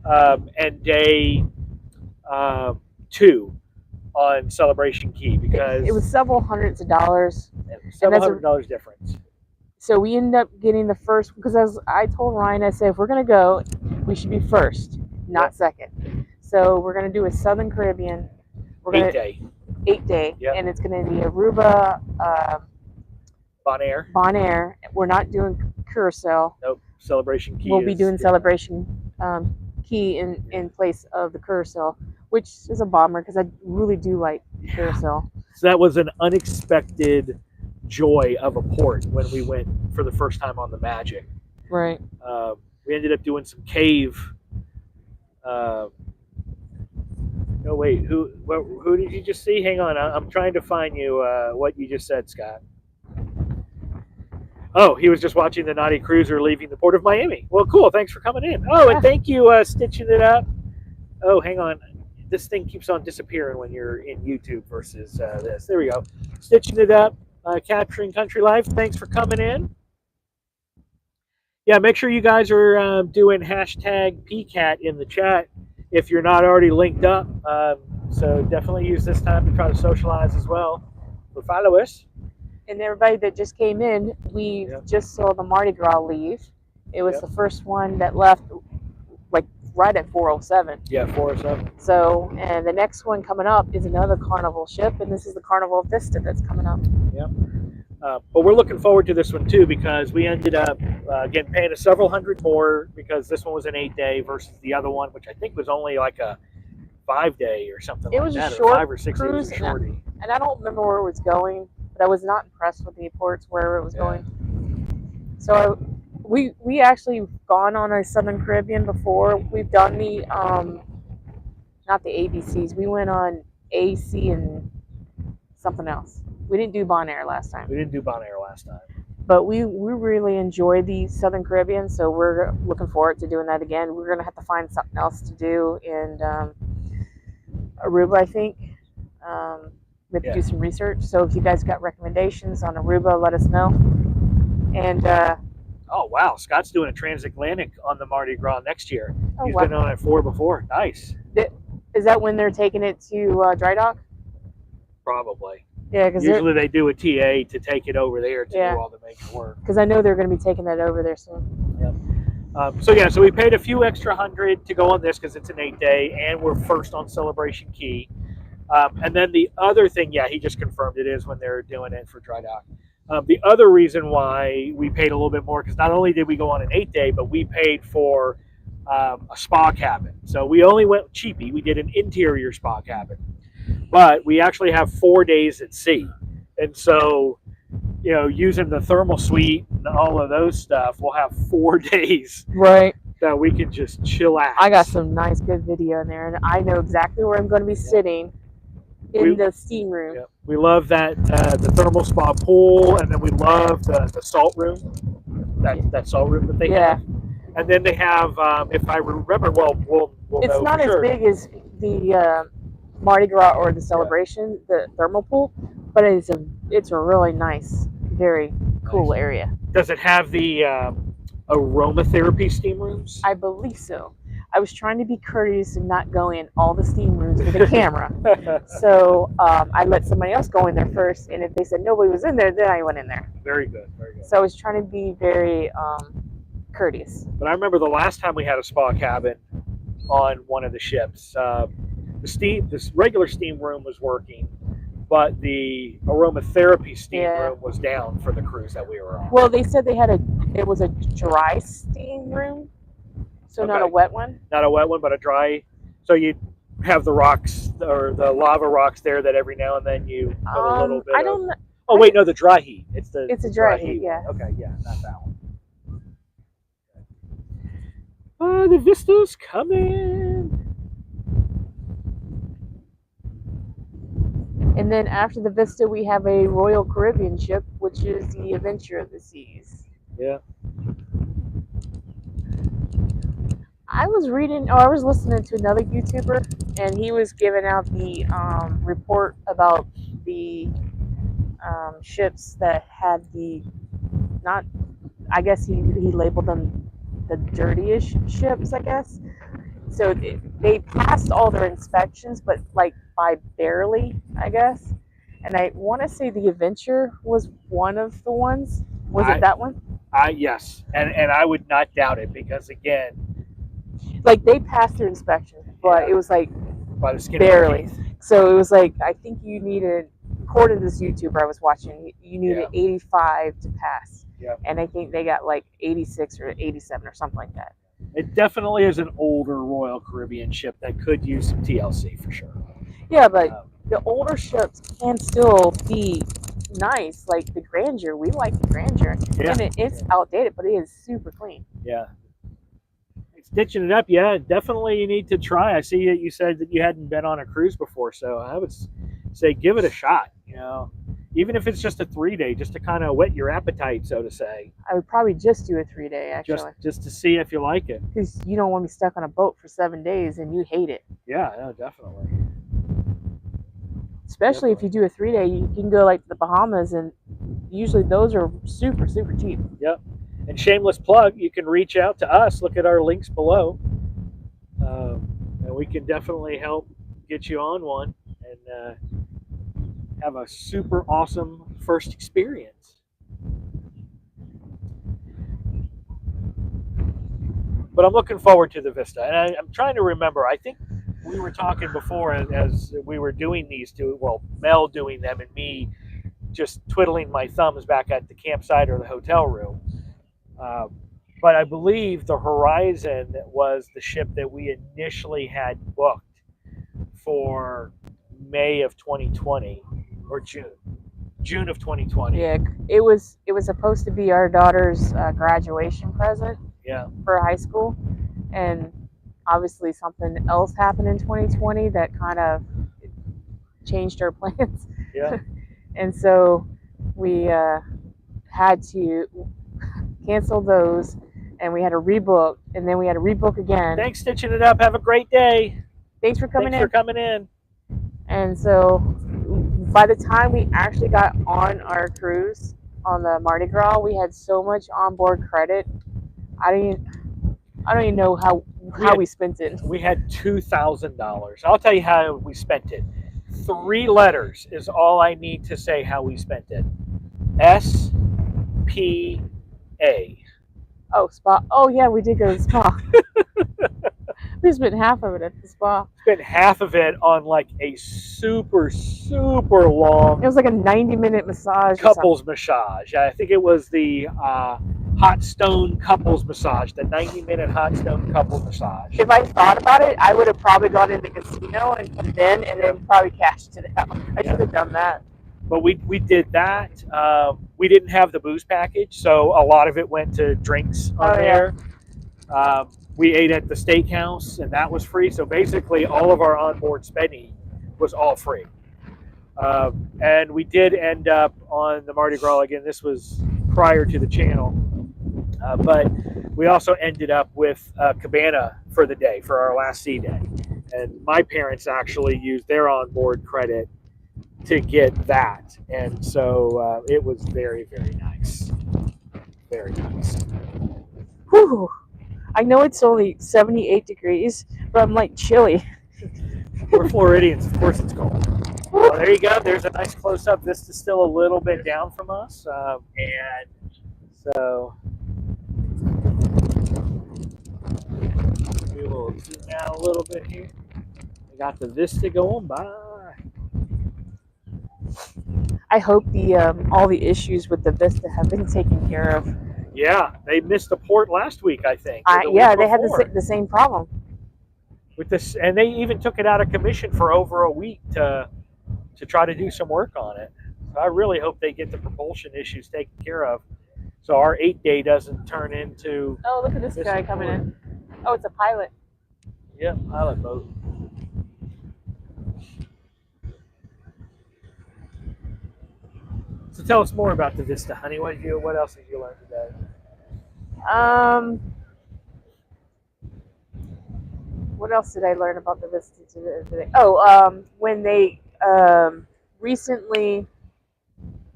and day 2 on Celebration Key because it was several hundreds of dollars. $700 difference. So we ended up getting the first, because as I told Ryan, I said, if we're going to go, we should be first, not second. So we're going to do a Southern Caribbean. We're 8 day. Yep. And it's going to be Aruba, Bonaire. We're not doing Curacao. Nope. Celebration Key. We'll be doing Celebration Key in place of the Curacao, which is a bummer because I really do like Curacao. So that was an unexpected joy of a port when we went for the first time on the Magic. Right. We ended up doing some cave. No, wait. Who did you just see? Hang on. I'm trying to find you what you just said, Scott. Oh, he was just watching the Naughty Cruiser leaving the port of Miami. Well, cool. Thanks for coming in. Oh, and thank you, Stitching It Up. Oh, hang on. This thing keeps on disappearing when you're in YouTube versus this. There we go. Stitching It Up, Capturing Country Life. Thanks for coming in. Yeah, make sure you guys are doing hashtag PKAT in the chat if you're not already linked up. So definitely use this time to try to socialize as well. Or follow us. And everybody that just came in, we just saw the Mardi Gras leave. It was the first one that left, like right at 4:07. Yeah, 4:07. So, and the next one coming up is another Carnival ship, and this is the Carnival Vista that's coming up. Yep. But we're looking forward to this one too because we ended up getting paid several hundred more because this one was an 8-day versus the other one, which I think was only like a 5-day or something. It was like a that, short 5 or 6 cruise, days shorty. And I don't remember where it was going. But I was not impressed with the ports where it was going. So we actually gone on a Southern Caribbean before. We've done the not the ABCs. We went on AC and something else. We didn't do Bonaire last time. But we really enjoyed the Southern Caribbean, so we're looking forward to doing that again. We're gonna have to find something else to do in Aruba, I think. We have to Yeah. do some research. So if you guys got recommendations on Aruba, let us know. And Oh wow, Scott's doing a transatlantic on the Mardi Gras next year. oh, He's wow. been on it 4 before. Nice. Is that when they're taking it to dry dock? Probably. Yeah, because Usually they do a TA to take it over there to Yeah. do all the major work. I know they're going to be taking that over there soon. So we paid a few extra $100 to go on this because it's an 8-day and we're first on Celebration Key. And then the other thing, yeah, he just confirmed it is when they're doing it for dry dock. The other reason why we paid a little bit more, because not only did we go on an 8-day, but we paid for a spa cabin. So we only went cheapy. We did an interior spa cabin. But we actually have 4 days at sea. And so, you know, using the thermal suite and all of those stuff, we'll have 4 days Right. that we can just chill out. I got some nice, good video in there, and I know exactly where I'm going to be sitting in the steam room. Yeah. We love that the thermal spa pool, and then we love the salt room, that salt room that they have. And then they have, if I remember, we'll it's know not for as sure. big as the Mardi Gras or the Celebration, the thermal pool, but it's a really nice, very cool area. Does it have the aromatherapy steam rooms? I believe so. I was trying to be courteous and not go in all the steam rooms with a camera. So I let somebody else go in there first, and if they said nobody was in there, then I went in there. Very good, very good. So I was trying to be very courteous. But I remember the last time we had a spa cabin on one of the ships, this regular steam room was working, but the aromatherapy steam room was down for the cruise that we were on. Well, they said it was a dry steam room. So not a wet one? Not a wet one, but a dry. So you have the rocks or the lava rocks there that every now and then you put a little bit of... Oh, wait, no, the dry heat. It's a dry heat, yeah. Okay, yeah, not that one. The Vista's coming. And then after the Vista, we have a Royal Caribbean ship, which is the Adventure of the Seas. Yeah. I was listening to another YouTuber, and he was giving out the report about the ships that had I guess he labeled them the dirtiest ships, I guess. So they passed all their inspections, but like by barely, I guess. And I want to say the Adventure was one of the ones. Was it that one? Yes, and I would not doubt it because again, like they passed their inspection, but it was like by the skin barely. of So it was like I think you needed, according to this YouTuber I was watching, you needed 85 to pass. Yeah. And I think they got like 86 or 87 or something like that. It definitely is an older Royal Caribbean ship that could use some TLC for sure. Yeah, but the older ships can still be nice, like the Grandeur. We like the Grandeur. Yeah. And it's outdated, but it is super clean. Yeah. Stitching it up, yeah, definitely you need to try. I see that you said that you hadn't been on a cruise before, so I would say give it a shot, you know. Even if it's just a 3-day, just to kind of whet your appetite, so to say. I would probably just do a 3-day, actually. Just to see if you like it. Because you don't want to be stuck on a boat for 7 days and you hate it. Yeah, no, definitely. Especially if you do a 3-day, you can go like to the Bahamas, and usually those are super, super cheap. Yep. And shameless plug, you can reach out to us. Look at our links below. And we can definitely help get you on one and have a super awesome first experience. But I'm looking forward to the Vista. And I'm trying to remember, I think we were talking before as we were doing these two, well, Mel doing them and me just twiddling my thumbs back at the campsite or the hotel room. But I believe the Horizon was the ship that we initially had booked for May of 2020 or June of 2020. Yeah, it was supposed to be our daughter's graduation present. Yeah. For high school, and obviously something else happened in 2020 that kind of changed our plans. Yeah. And so we had to cancel those, and we had to rebook, and then we had to rebook again. Thanks, Stitching It Up. Have a great day. Thanks for coming in. Thanks for coming in. And so by the time we actually got on our cruise on the Mardi Gras, we had so much onboard credit. I don't even know how we spent it. We had $2,000. I'll tell you how we spent it. 3 letters is all I need to say how we spent it. SPA. Oh, spa. Oh yeah, we did go to the spa. We spent half of it at the spa. Spent half of it on like a super long. It was like a 90-minute massage. Couples massage. I think it was the hot stone couples massage, the 90-minute hot stone couples massage. If I thought about it, I would have probably gone in the casino and come in and then probably cashed it out. I should have done that. But we did that. We didn't have the booze package, so a lot of it went to drinks on there. Yeah. We ate at the steakhouse, and that was free. So basically, all of our onboard spending was all free. And we did end up on the Mardi Gras again. This was prior to the channel, but we also ended up with Cabana for the day for our last sea day. And my parents actually used their onboard credit to get that, and so it was very nice. Very nice. Whew. I know it's only 78 degrees, but I'm like chilly. We're Floridians, of course it's cold. Well, there you go. There's a nice close-up. Vista's still a little bit down from us, and so we will zoom out a little bit here. We got the Vista going by. I hope the all the issues with the Vista have been taken care of. Yeah, they missed a port last week, I think. Yeah, they had the same problem with this, and they even took it out of commission for over a week to try to do some work on it. So I really hope they get the propulsion issues taken care of, so our 8-day doesn't turn into. Oh, look at this guy coming in. Oh, it's a pilot. Yeah, pilot boat. So tell us more about the Vista, honey. What else did you learn today? What else did I learn about the Vista today? Oh, when they recently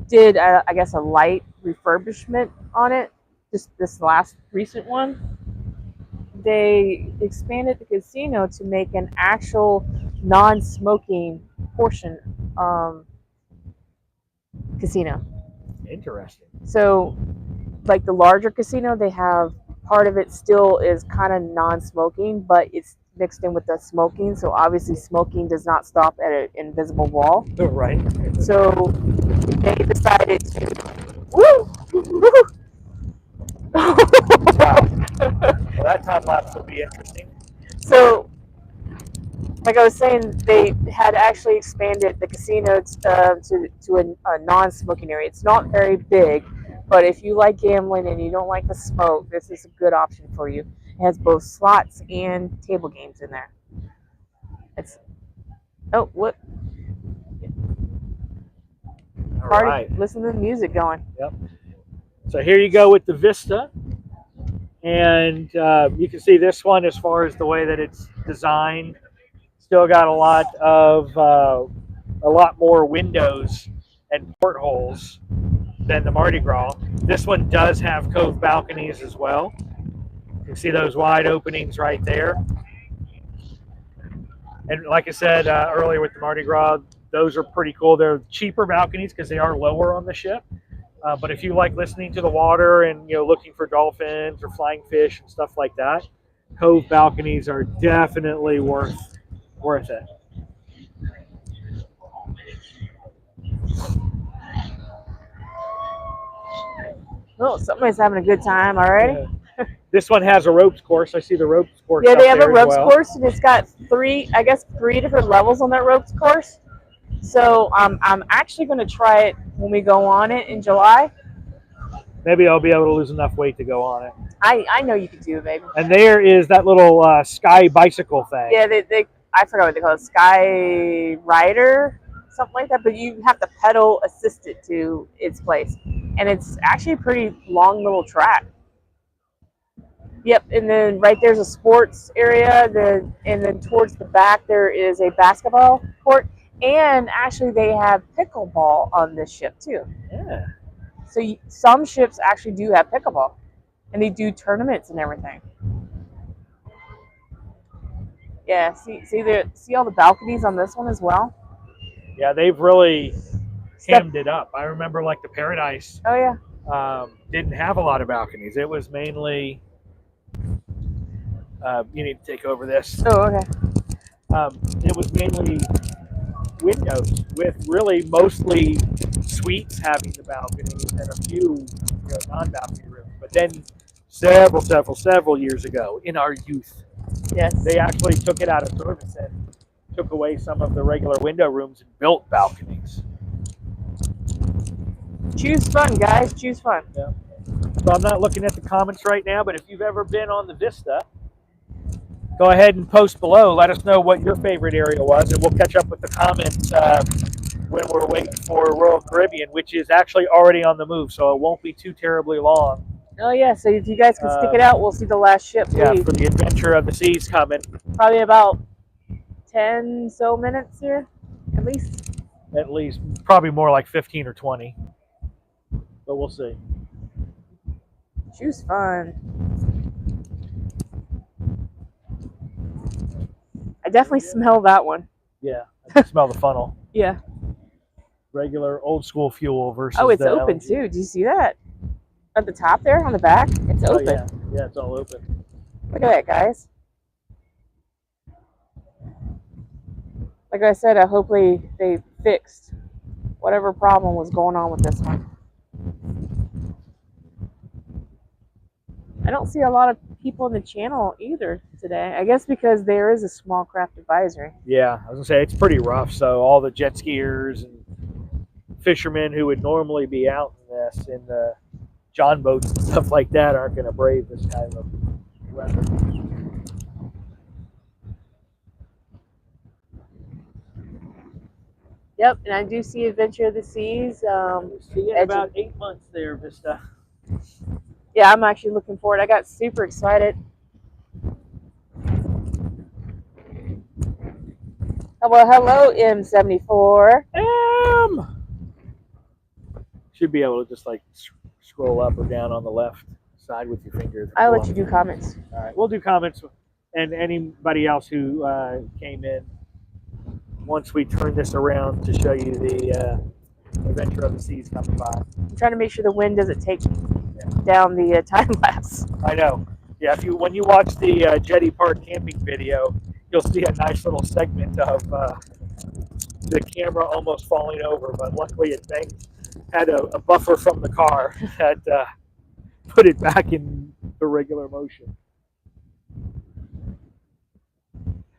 did, I guess, a light refurbishment on it, just this last recent one, they expanded the casino to make an actual non-smoking portion casino. Interesting. So, like the larger casino, they have part of it still is kind of non-smoking, but it's mixed in with the smoking. So obviously, smoking does not stop at an invisible wall. Right. So they decided to. Woo! Woo! Wow. Well, that time lapse will be interesting. So, like I was saying, they had actually expanded the casino to a non-smoking area. It's not very big, but if you like gambling and you don't like the smoke, this is a good option for you. It has both slots and table games in there. It's what? All Party, right. listen to the music going. Yep. So here you go with the Vista, and you can see this one as far as the way that it's designed. Still got a lot more windows and portholes than the Mardi Gras. This one does have cove balconies as well. You can see those wide openings right there. And like I said earlier with the Mardi Gras, those are pretty cool. They're cheaper balconies because they are lower on the ship. But if you like listening to the water and looking for dolphins or flying fish and stuff like that, cove balconies are definitely worth it. Oh, somebody's having a good time already. Yeah. This one has a ropes course. I see the ropes course. Yeah, they have a ropes course, and it's got three different levels on that ropes course. So I'm actually going to try it when we go on it in July. Maybe I'll be able to lose enough weight to go on it. I know you can do it, baby. And there is that little sky bicycle thing. Yeah, I forgot what they call it, Sky Rider, something like that. But you have to pedal assisted to its place, and it's actually a pretty long little track. Yep, and then right there's a sports area, and then towards the back there is a basketball court. And actually, they have pickleball on this ship too. Yeah. So some ships actually do have pickleball, and they do tournaments and everything. Yeah, see all the balconies on this one as well. Yeah, they've really hammed it up. I remember like the Paradise. Oh yeah. Didn't have a lot of balconies. It was mainly. You need to take over this. Oh okay. It was mainly windows with really mostly suites having the balconies and a few non-balcony rooms. But then several years ago in our youth, Yes. they actually took it out of service and took away some of the regular window rooms and built balconies. Choose fun, guys. Choose fun. Yeah. So I'm not looking at the comments right now, but if you've ever been on the Vista, go ahead and post below. Let us know what your favorite area was, and we'll catch up with the comments when we're waiting for Royal Caribbean, which is actually already on the move, so it won't be too terribly long. Oh yeah, so if you guys can stick it out, we'll see the last ship leave. Yeah, for the Adventure of the Seas coming. Probably about 10 so minutes here, at least. At least, probably more like 15 or 20, but we'll see. Choose fun. I definitely smell that one. Yeah, I can smell the funnel. Yeah. Regular old school fuel versus Oh, it's the open LNG. too. Do you see that? At the top there, on the back, it's open. Oh, yeah, it's all open. Look at that, guys. Like I said, hopefully they fixed whatever problem was going on with this one. I don't see a lot of people in the channel either today. I guess because there is a small craft advisory. Yeah, I was gonna say it's pretty rough. So all the jet skiers and fishermen who would normally be out in this, in the John boats and stuff like that, aren't gonna brave this kind of weather. Yep, and I do see Adventure of the Seas. See you in about 8 months there, Vista. Yeah, I'm actually looking forward. I got super excited. Well, hello, M74. Should be able to just like scroll up or down on the left side with your finger. I'll let you do comments. All right, we'll do comments, and anybody else who came in once we turn this around to show you the Adventure of the Seas coming by. I'm trying to make sure the wind doesn't take down the time lapse. I know. Yeah, when you watch the Jetty Park camping video, you'll see a nice little segment of the camera almost falling over, but luckily it had a buffer from the car that put it back in the regular motion.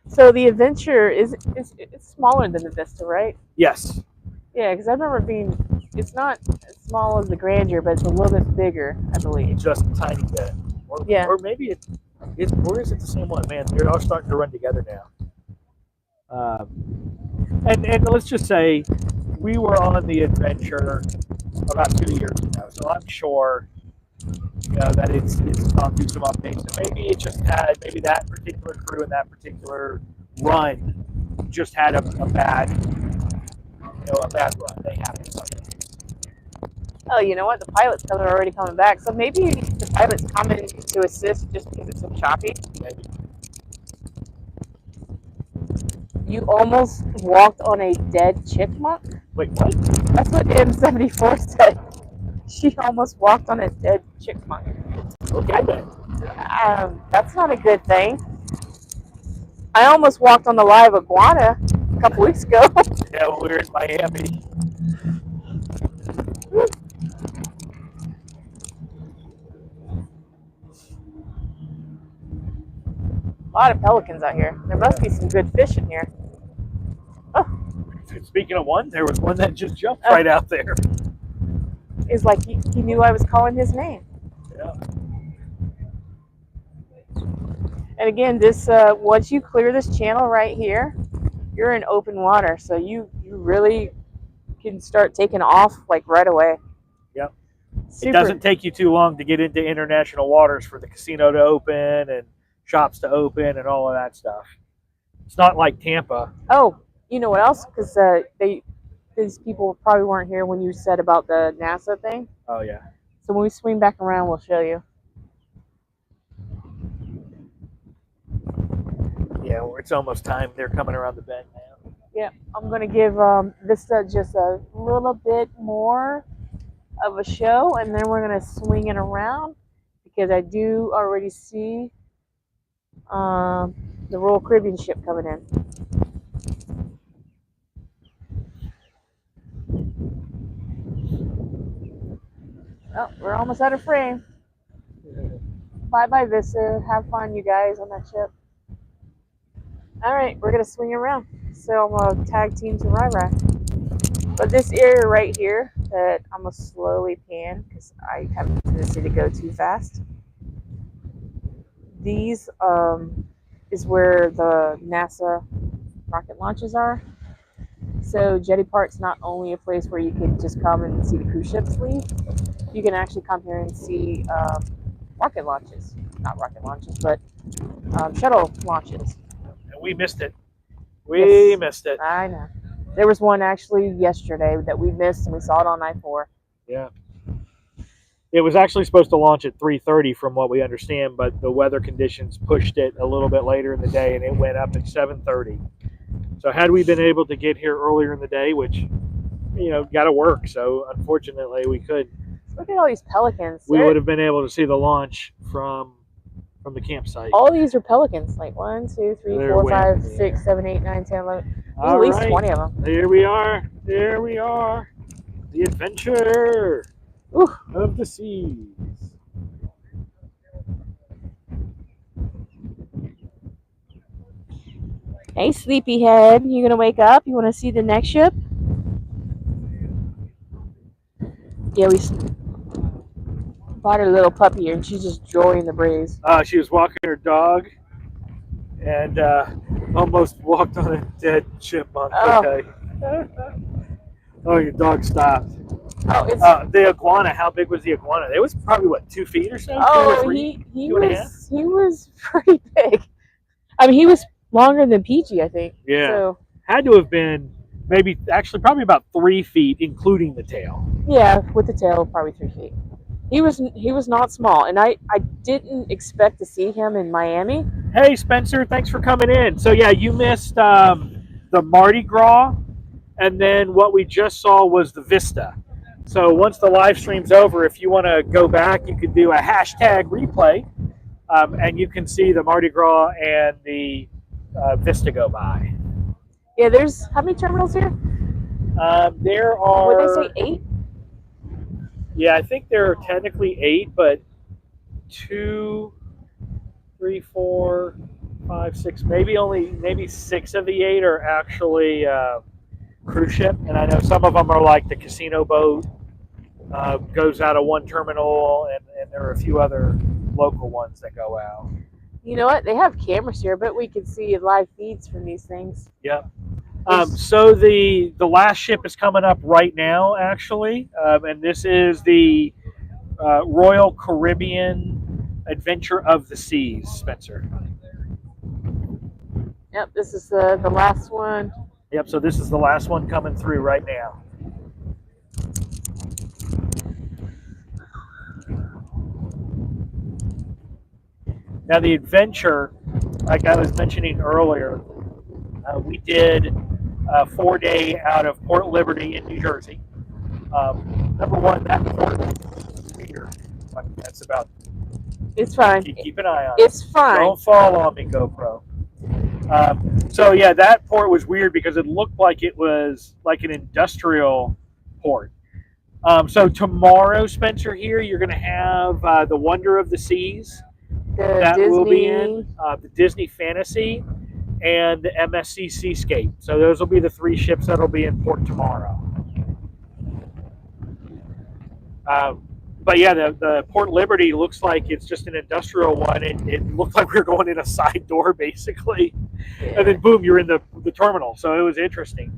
So the Adventure it's smaller than the Vista, right? Yes. Yeah, because I remember it's not as small as the Grandeur, but it's a little bit bigger, I believe. Just a tiny bit. Or maybe or is it the same one? Man, they're all starting to run together now. And let's just say we were on the Adventure about 2 years ago, so I'm sure that it's gone through some updates. And maybe it just had that particular crew and that particular run just had a bad run. They have it. Oh, you know what? The pilots are already coming back, so maybe the pilot's coming to assist just because it's so choppy. Maybe. You almost walked on a dead chipmunk? Wait, what? That's what M74 said. She almost walked on a dead chipmunk. Okay, then. That's not a good thing. I almost walked on the live iguana a couple weeks ago. Yeah, we were in Miami. A lot of pelicans out here. There must be some good fish in here. Oh. Speaking of one, there was one that just jumped right out there. It's like he knew I was calling his name. Yeah. And again, this once you clear this channel right here, you're in open water, so you really can start taking off like right away. Yep. Super. It doesn't take you too long to get into international waters for the casino to open and shops to open and all of that stuff. It's not like Tampa. Oh, You know what else? Because these people probably weren't here when you said about the NASA thing. Oh yeah. So when we swing back around, we'll show you. Yeah, it's almost time. They're coming around the bend now. Yeah, I'm gonna give Vista just a little bit more of a show, and then we're gonna swing it around because I do already see the Royal Caribbean ship coming in. Oh, we're almost out of frame. Bye, Vista. Have fun, you guys, on that ship. All right, we're gonna swing around. So I'm gonna tag team to Rai. But this area right here that I'm gonna slowly pan because I have a tendency to go too fast. These is where the NASA rocket launches are. So Jetty Park's not only a place where you can just come and see the cruise ships leave. You can actually come here and see rocket launches. Not rocket launches, but shuttle launches. And we missed it. We missed it. I know. There was one actually yesterday that we missed, and we saw it on night 4. Yeah. It was actually supposed to launch at 3:30 from what we understand, but the weather conditions pushed it a little bit later in the day, and it went up at 7:30. So had we been able to get here earlier in the day, which, got to work, so unfortunately we couldn't. Look at all these pelicans. We would have been able to see the launch from the campsite. All these are pelicans. Like 1, 2, 3, 4, 5, 6, 7, 8, 9, 10, 11. There's at least 20 of them. Here we are. There we are. The adventure of the seas. Hey, sleepyhead. You gonna wake up? You want to see the next ship? Yeah, we bought her little puppy here, and she's just enjoying the breeze. She was walking her dog and almost walked on a dead chipmunk. Oh. Okay. Oh, your dog stopped. Oh, it's the iguana. How big was the iguana? It was probably 2 feet or so. he was pretty big. I mean, he was longer than Peachy, I think. Yeah. So, had to have been probably about 3 feet, including the tail. Yeah, with the tail, probably 3 feet. He was not small, and I didn't expect to see him in Miami. Hey, Spencer, thanks for coming in. So yeah, you missed the Mardi Gras, and then what we just saw was the Vista. So once the live stream's over, if you want to go back, you could do a hashtag replay, and you can see the Mardi Gras and the Vista go by. Yeah, there's how many terminals here? There are. Would they say 8? Yeah, I think there are technically 8, but 2, 3, 4, 5, 6, maybe 6 of the 8 are actually cruise ship, and I know some of them are like the casino boat goes out of one terminal, and there are a few other local ones that go out. You know what? They have cameras here, but we can see live feeds from these things. Yep. So the last ship is coming up right now, actually, and this is the Royal Caribbean Adventure of the Seas, Spencer. Yep, this is the last one. Yep, so this is the last one coming through right now. Now the Adventure, like I was mentioning earlier, we did a 4-day out of Port Liberty in New Jersey. Number one, that port here. That's about. It's fine. Keep an eye on it. It's fine. Don't fall on me, GoPro. So yeah, that port was weird because it looked like it was like an industrial port. So tomorrow, Spencer, here you're going to have the Wonder of the Seas. That Disney. Will be in the Disney Fantasy and the MSC Seascape. So those will be the 3 ships that will be in port tomorrow. But yeah, the Port Liberty looks like it's just an industrial one. It looked like we were going in a side door, basically. Yeah. And then, boom, you're in the terminal. So it was interesting.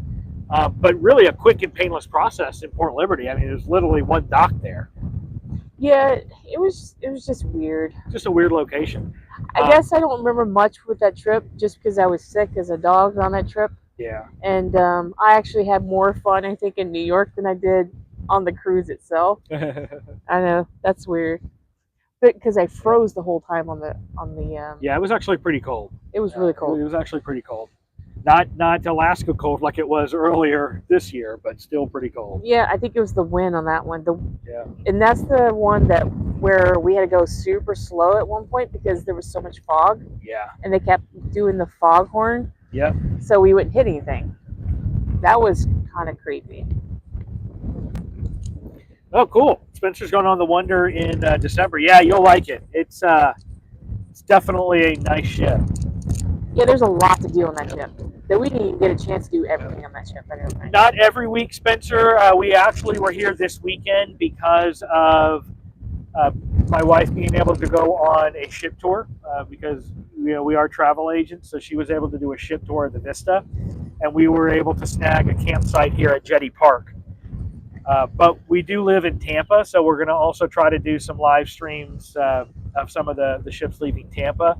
But really a quick and painless process in Port Liberty. I mean, there's literally one dock there. Yeah, it was just weird. Just a weird location. I guess I don't remember much with that trip just because I was sick as a dog on that trip. Yeah. And I actually had more fun, I think, in New York than I did on the cruise itself. I know that's weird, but because I froze the whole time on the Yeah, it was actually pretty cold. it was really cold. It was actually pretty cold. Not Alaska cold like it was earlier this year, but still pretty cold. Yeah, I think it was the wind on that one. Yeah. And that's the one that where we had to go super slow at one point because there was so much fog. Yeah. And they kept doing the foghorn. Yep. So we wouldn't hit anything. That was kind of creepy. Oh, cool. Spencer's going on the Wonder in December. Yeah, you'll like it. It's definitely a nice ship. Yeah, there's a lot to do on that ship. That we didn't even get a chance to do everything on that ship. I don't think. Not every week, Spencer. We actually were here this weekend because of my wife being able to go on a ship tour because we are travel agents, so she was able to do a ship tour of the Vista, and we were able to snag a campsite here at Jetty Park. But we do live in Tampa, so we're going to also try to do some live streams of some of the ships leaving Tampa.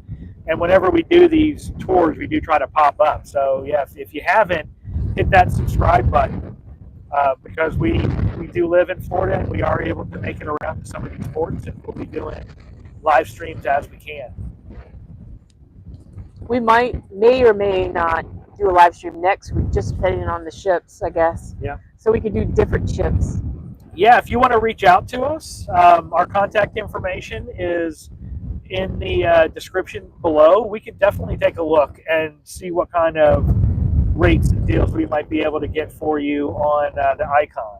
And whenever we do these tours, we do try to pop up. So, yeah, if you haven't, hit that subscribe button because we do live in Florida and we are able to make it around to some of these ports, and we'll be doing live streams as we can. We may or may not do a live stream next week, just depending on the ships, I guess. Yeah. So we could do different ships. Yeah, if you want to reach out to us, our contact information is in the description below. We can definitely take a look and see what kind of rates and deals we might be able to get for you on the Icon.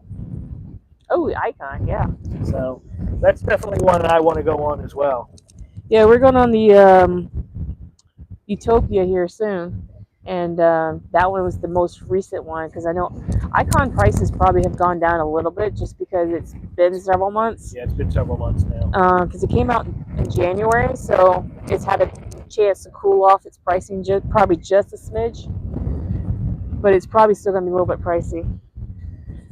Oh, the Icon, yeah. So that's definitely one that I want to go on as well. Yeah, we're going on the Utopia here soon. And that one was the most recent one because I know Icon prices probably have gone down a little bit just because it's been several months. Yeah, it's been several months now. Because it came out in January, so it's had a chance to cool off its pricing probably just a smidge. But it's probably still going to be a little bit pricey.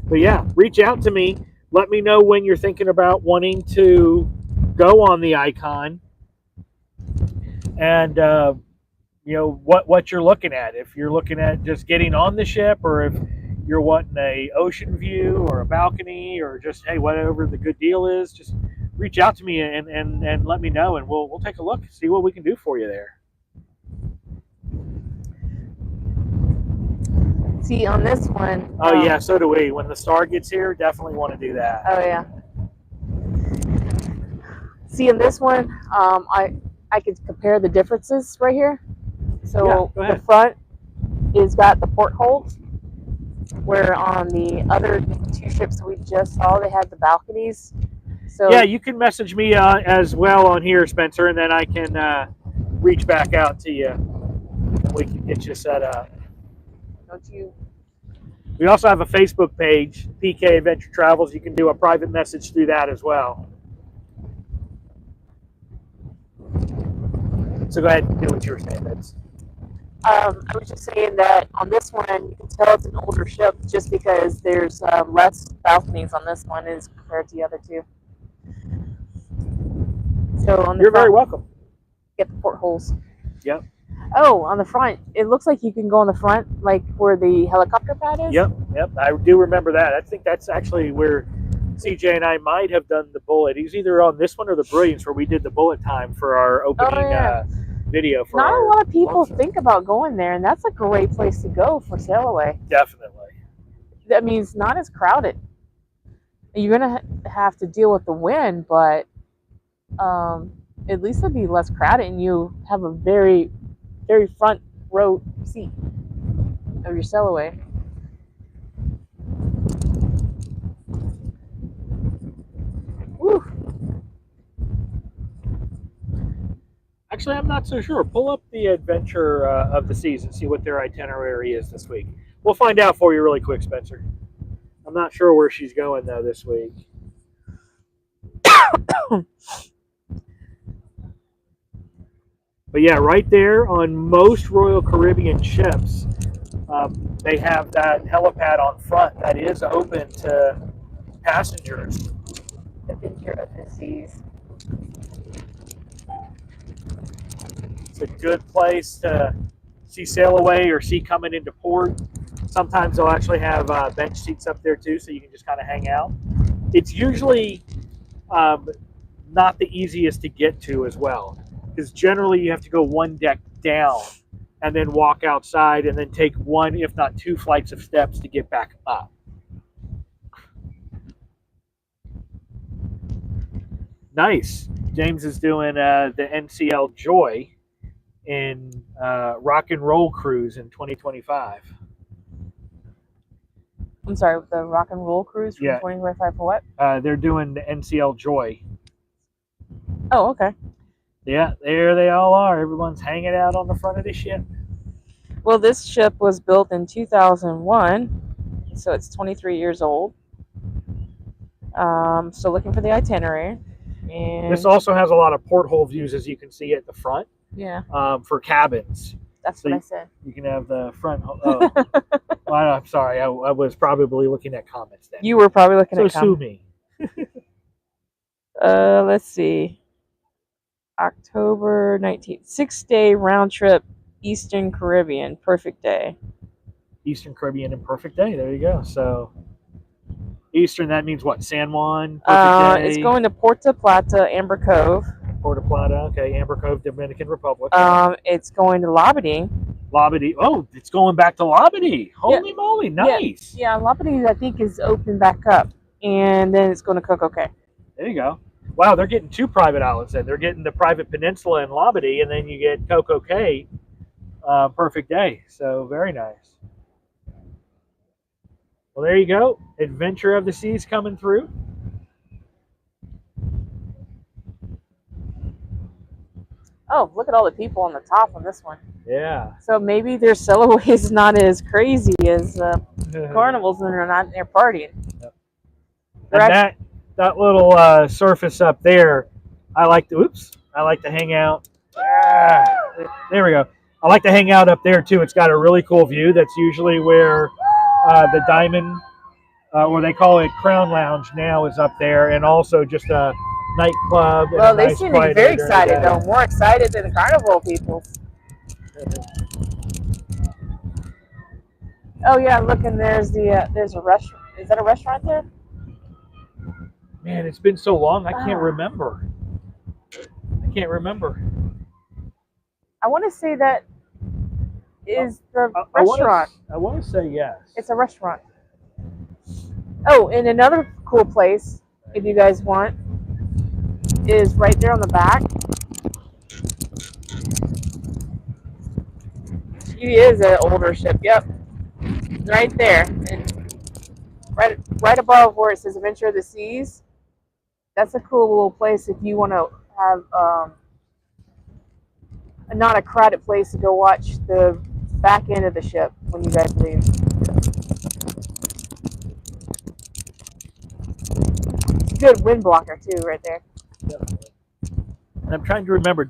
But yeah, reach out to me. Let me know when you're thinking about wanting to go on the Icon. And what you're looking at. If you're looking at just getting on the ship, or if you're wanting a ocean view or a balcony, or just whatever the good deal is, just reach out to me and let me know, and we'll take a look, see what we can do for you there. See, on this one. Oh yeah, so do we. When the star gets here, definitely want to do that. Oh yeah. See, in this one, I could compare the differences right here. So the front is got the portholes, where on the other two ships we just saw, they had the balconies. So yeah, you can message me as well on here, Spencer, and then I can reach back out to you. We can get you set up. Don't you? We also have a Facebook page, PK Adventure Travels. You can do a private message through that as well. So go ahead and do what you were saying, Vince. I was just saying that on this one, you can tell it's an older ship just because there's less balconies on this one as compared to the other two. So on the You're front, very welcome. Get the portholes. Yep. Oh, on the front, it looks like you can go on the front, like where the helicopter pad is. Yep. I do remember that. I think that's actually where CJ and I might have done the bullet. He's either on this one or the Brilliance, where we did the bullet time for our opening video. For Not a lot of people think about going there, and that's a great place to go for sail away. Definitely. I mean, it's not as crowded. You're gonna have to deal with the wind, but at least it'll be less crowded, and you have a very, very front row seat of your sail away. Woo. Actually, I'm not so sure. Pull up the Adventure of the Seas and see what their itinerary is this week. We'll find out for you really quick, Spencer. I'm not sure where she's going, though, this week. But yeah, right there on most Royal Caribbean ships, they have that helipad on front that is open to passengers. Adventure of the Seas. It's a good place to see sail away or see coming into port. Sometimes they'll actually have bench seats up there too, so you can just kind of hang out. It's usually not the easiest to get to as well, because generally you have to go one deck down and then walk outside and then take one, if not two flights of steps to get back up. Nice. James is doing the NCL Joy in Rock and Roll Cruise in 2025. I'm sorry, the Rock and Roll Cruise from 2025 for what? They're doing the NCL Joy. Oh, okay. Yeah, there they all are. Everyone's hanging out on the front of the ship. Well, this ship was built in 2001, so it's 23 years old. So looking for the itinerary. And this also has a lot of porthole views, as you can see at the front. Yeah. For cabins. That's so what I said. You can have the front. Oh, well, I'm sorry. I was probably looking at comments then. You were probably looking at comments. So sue me. Let's see. October 19th. 6-day round trip, Eastern Caribbean. Perfect day. Eastern Caribbean and perfect day. There you go. So Eastern, that means what? San Juan? Perfect day. It's going to Puerto Plata, Amber Cove. Puerto Plata, okay. Amber Cove, Dominican Republic. It's going to Labadee. Labadee. Oh, it's going back to Labadee. Holy moly, nice. Yeah, Labadee, I think, is open back up. And then it's going to Coco Cay. There you go. Wow, they're getting two private outlets then. They're getting the private peninsula in Labadee, and then you get Coco Cay, perfect day. So very nice. Well, there you go. Adventure of the Seas coming through. Oh, look at all the people on the top on this one. Yeah. So maybe their Sellaway is not as crazy as Carnival's, and they're not there partying. Yep. And that little surface up there, I like to hang out. There we go. I like to hang out up there too. It's got a really cool view. That's usually where the Diamond, or they call it Crown Lounge now, is up there, and also just a nightclub. Well, they seem to be very excited though. More excited than the Carnival people. Oh yeah, look, and there's a restaurant. Is that a restaurant there? Man, it's been so long, I can't remember. I want to say that is the restaurant. I want to say yes. It's a restaurant. Oh, and another cool place, if you guys want, is right there on the back. She is an older ship. Yep, right there, and right above where it says Adventure of the Seas. That's a cool little place if you want to have not a crowded place to go watch the back end of the ship when you guys leave. It's a good wind blocker too, right there. And I'm trying to remember,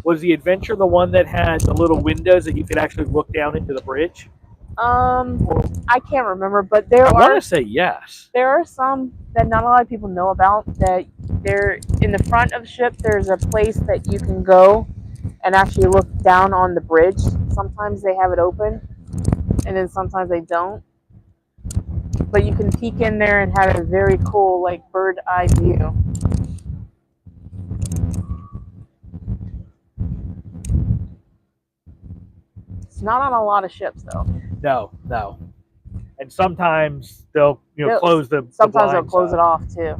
was the Adventure the one that had the little windows that you could actually look down into the bridge? I can't remember, but I want to say yes. There are some that not a lot of people know about. That they're in the front of the ship. There's a place that you can go and actually look down on the bridge. Sometimes they have it open, and then sometimes they don't. But you can peek in there and have a very cool, like, bird eye view. It's not on a lot of ships, though. No. And sometimes they'll close the Sometimes they'll close it off too.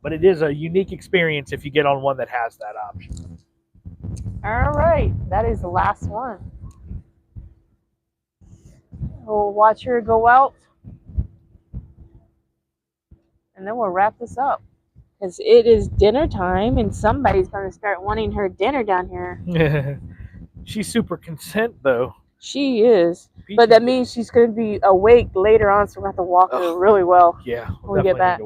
But it is a unique experience if you get on one that has that option. All right, that is the last one. We'll watch her go out, and then we'll wrap this up. Because it is dinner time, and somebody's going to start wanting her dinner down here. She's super content, though. She is. But that means she's going to be awake later on, so we're going to have to walk her really well. Yeah, when we get back.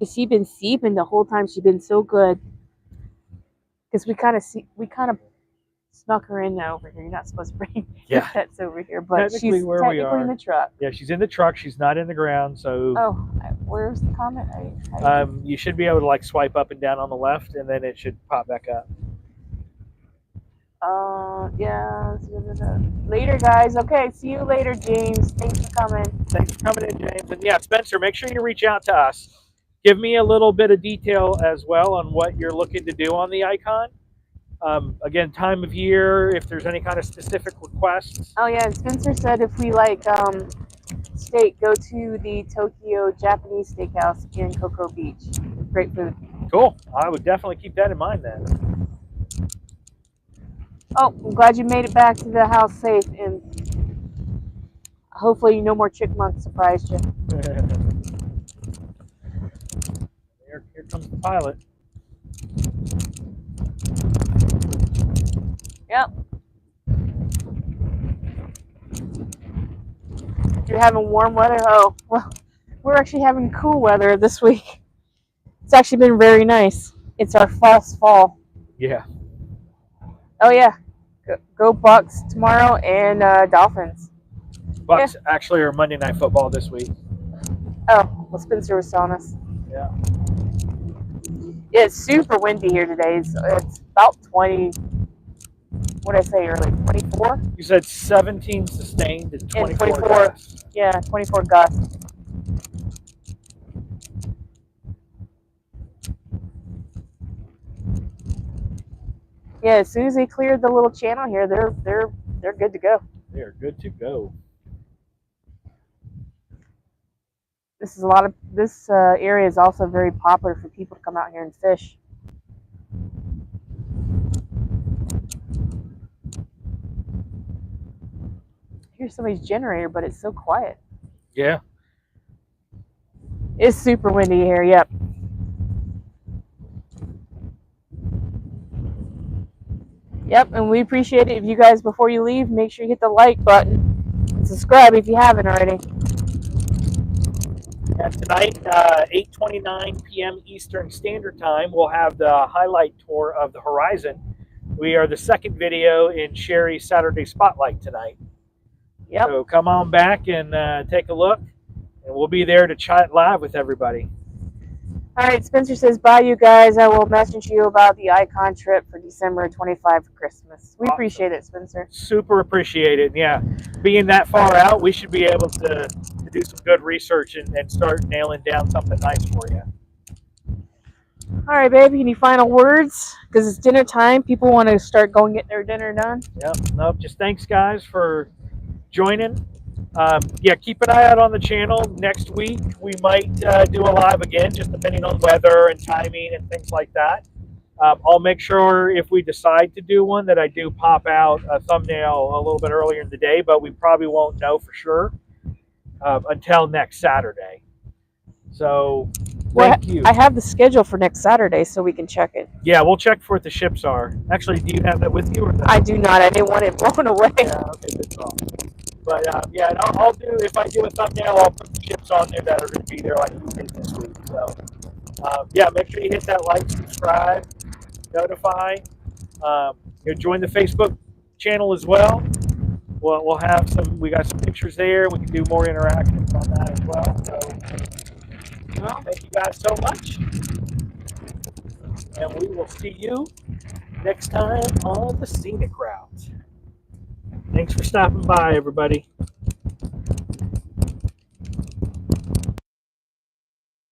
She's been sleeping the whole time. She's been so good. Because we kind of snuck her in over here. You're not supposed to bring your Yeah. pets over here, but Technically she's where we technically in are. the truck. Yeah, she's in the truck. She's not in the ground, so Oh, where's the comment? you should be able to like swipe up and down on the left, and then it should pop back up. Yeah. Later, guys. Okay, see you later, James. Thanks for coming. Thanks for coming in, James. And yeah, Spencer, make sure you reach out to us. Give me a little bit of detail as well on what you're looking to do on the icon. Again, time of year, if there's any kind of specific requests. Oh yeah, Spencer said if we like steak, go to the Tokyo Japanese Steakhouse in Cocoa Beach. Great food. Cool. I would definitely keep that in mind then. Oh, I'm glad you made it back to the house safe, and hopefully no more chipmunks surprised you. Here comes the pilot. Yep. You're having warm weather? Oh, well, we're actually having cool weather this week. It's actually been very nice. It's our false fall. Yeah. Oh, yeah. Go Bucks tomorrow and Dolphins. Bucks actually are Monday Night Football this week. Oh, well, Spencer was telling us. Yeah. Yeah, it's super windy here today. It's about 20. What did I say earlier? 24? You said 17 sustained and 24 gusts. Yeah, 24 gusts. Yeah, as soon as they cleared the little channel here, they're good to go. They're good to go. This area is also very popular for people to come out here and fish. Here's somebody's generator, but it's so quiet. Yeah. It's super windy here, yep. Yep, and we appreciate it if you guys, before you leave, make sure you hit the like button and subscribe if you haven't already. And tonight, 8:29 p.m. Eastern Standard Time, we'll have the highlight tour of the Horizon. We are the second video in Sherry's Saturday Spotlight tonight. Yep. So come on back and take a look, and we'll be there to chat live with everybody. All right, Spencer says, bye, you guys. I will message you about the Icon trip for December 25 for Christmas. We appreciate it, Spencer. Super appreciate it. Yeah, being that far out, we should be able to do some good research and start nailing down something nice for you. All right, baby, any final words? Because it's dinner time. People want to start going get their dinner done. Yep. Nope. Just thanks, guys, for joining. Yeah, keep an eye out on the channel. Next week, we might do a live again, just depending on weather and timing and things like that. I'll make sure if we decide to do one that I do pop out a thumbnail a little bit earlier in the day, but we probably won't know for sure until next Saturday. So thank you. I have the schedule for next Saturday, so we can check it. Yeah, we'll check for what the ships are. Actually, do you have that with you? Or I do not. I didn't want it blown away. Yeah, okay, good call. But yeah, and I'll do, if I do a thumbnail, I'll put the ships on there that are going to be there like we did this week. So yeah, make sure you hit that like, subscribe, notify. Join the Facebook channel as well. We'll have we got some pictures there. We can do more interactions on that as well. So well, thank you guys so much. And we will see you next time on the Scenic Route. Thanks for stopping by, everybody.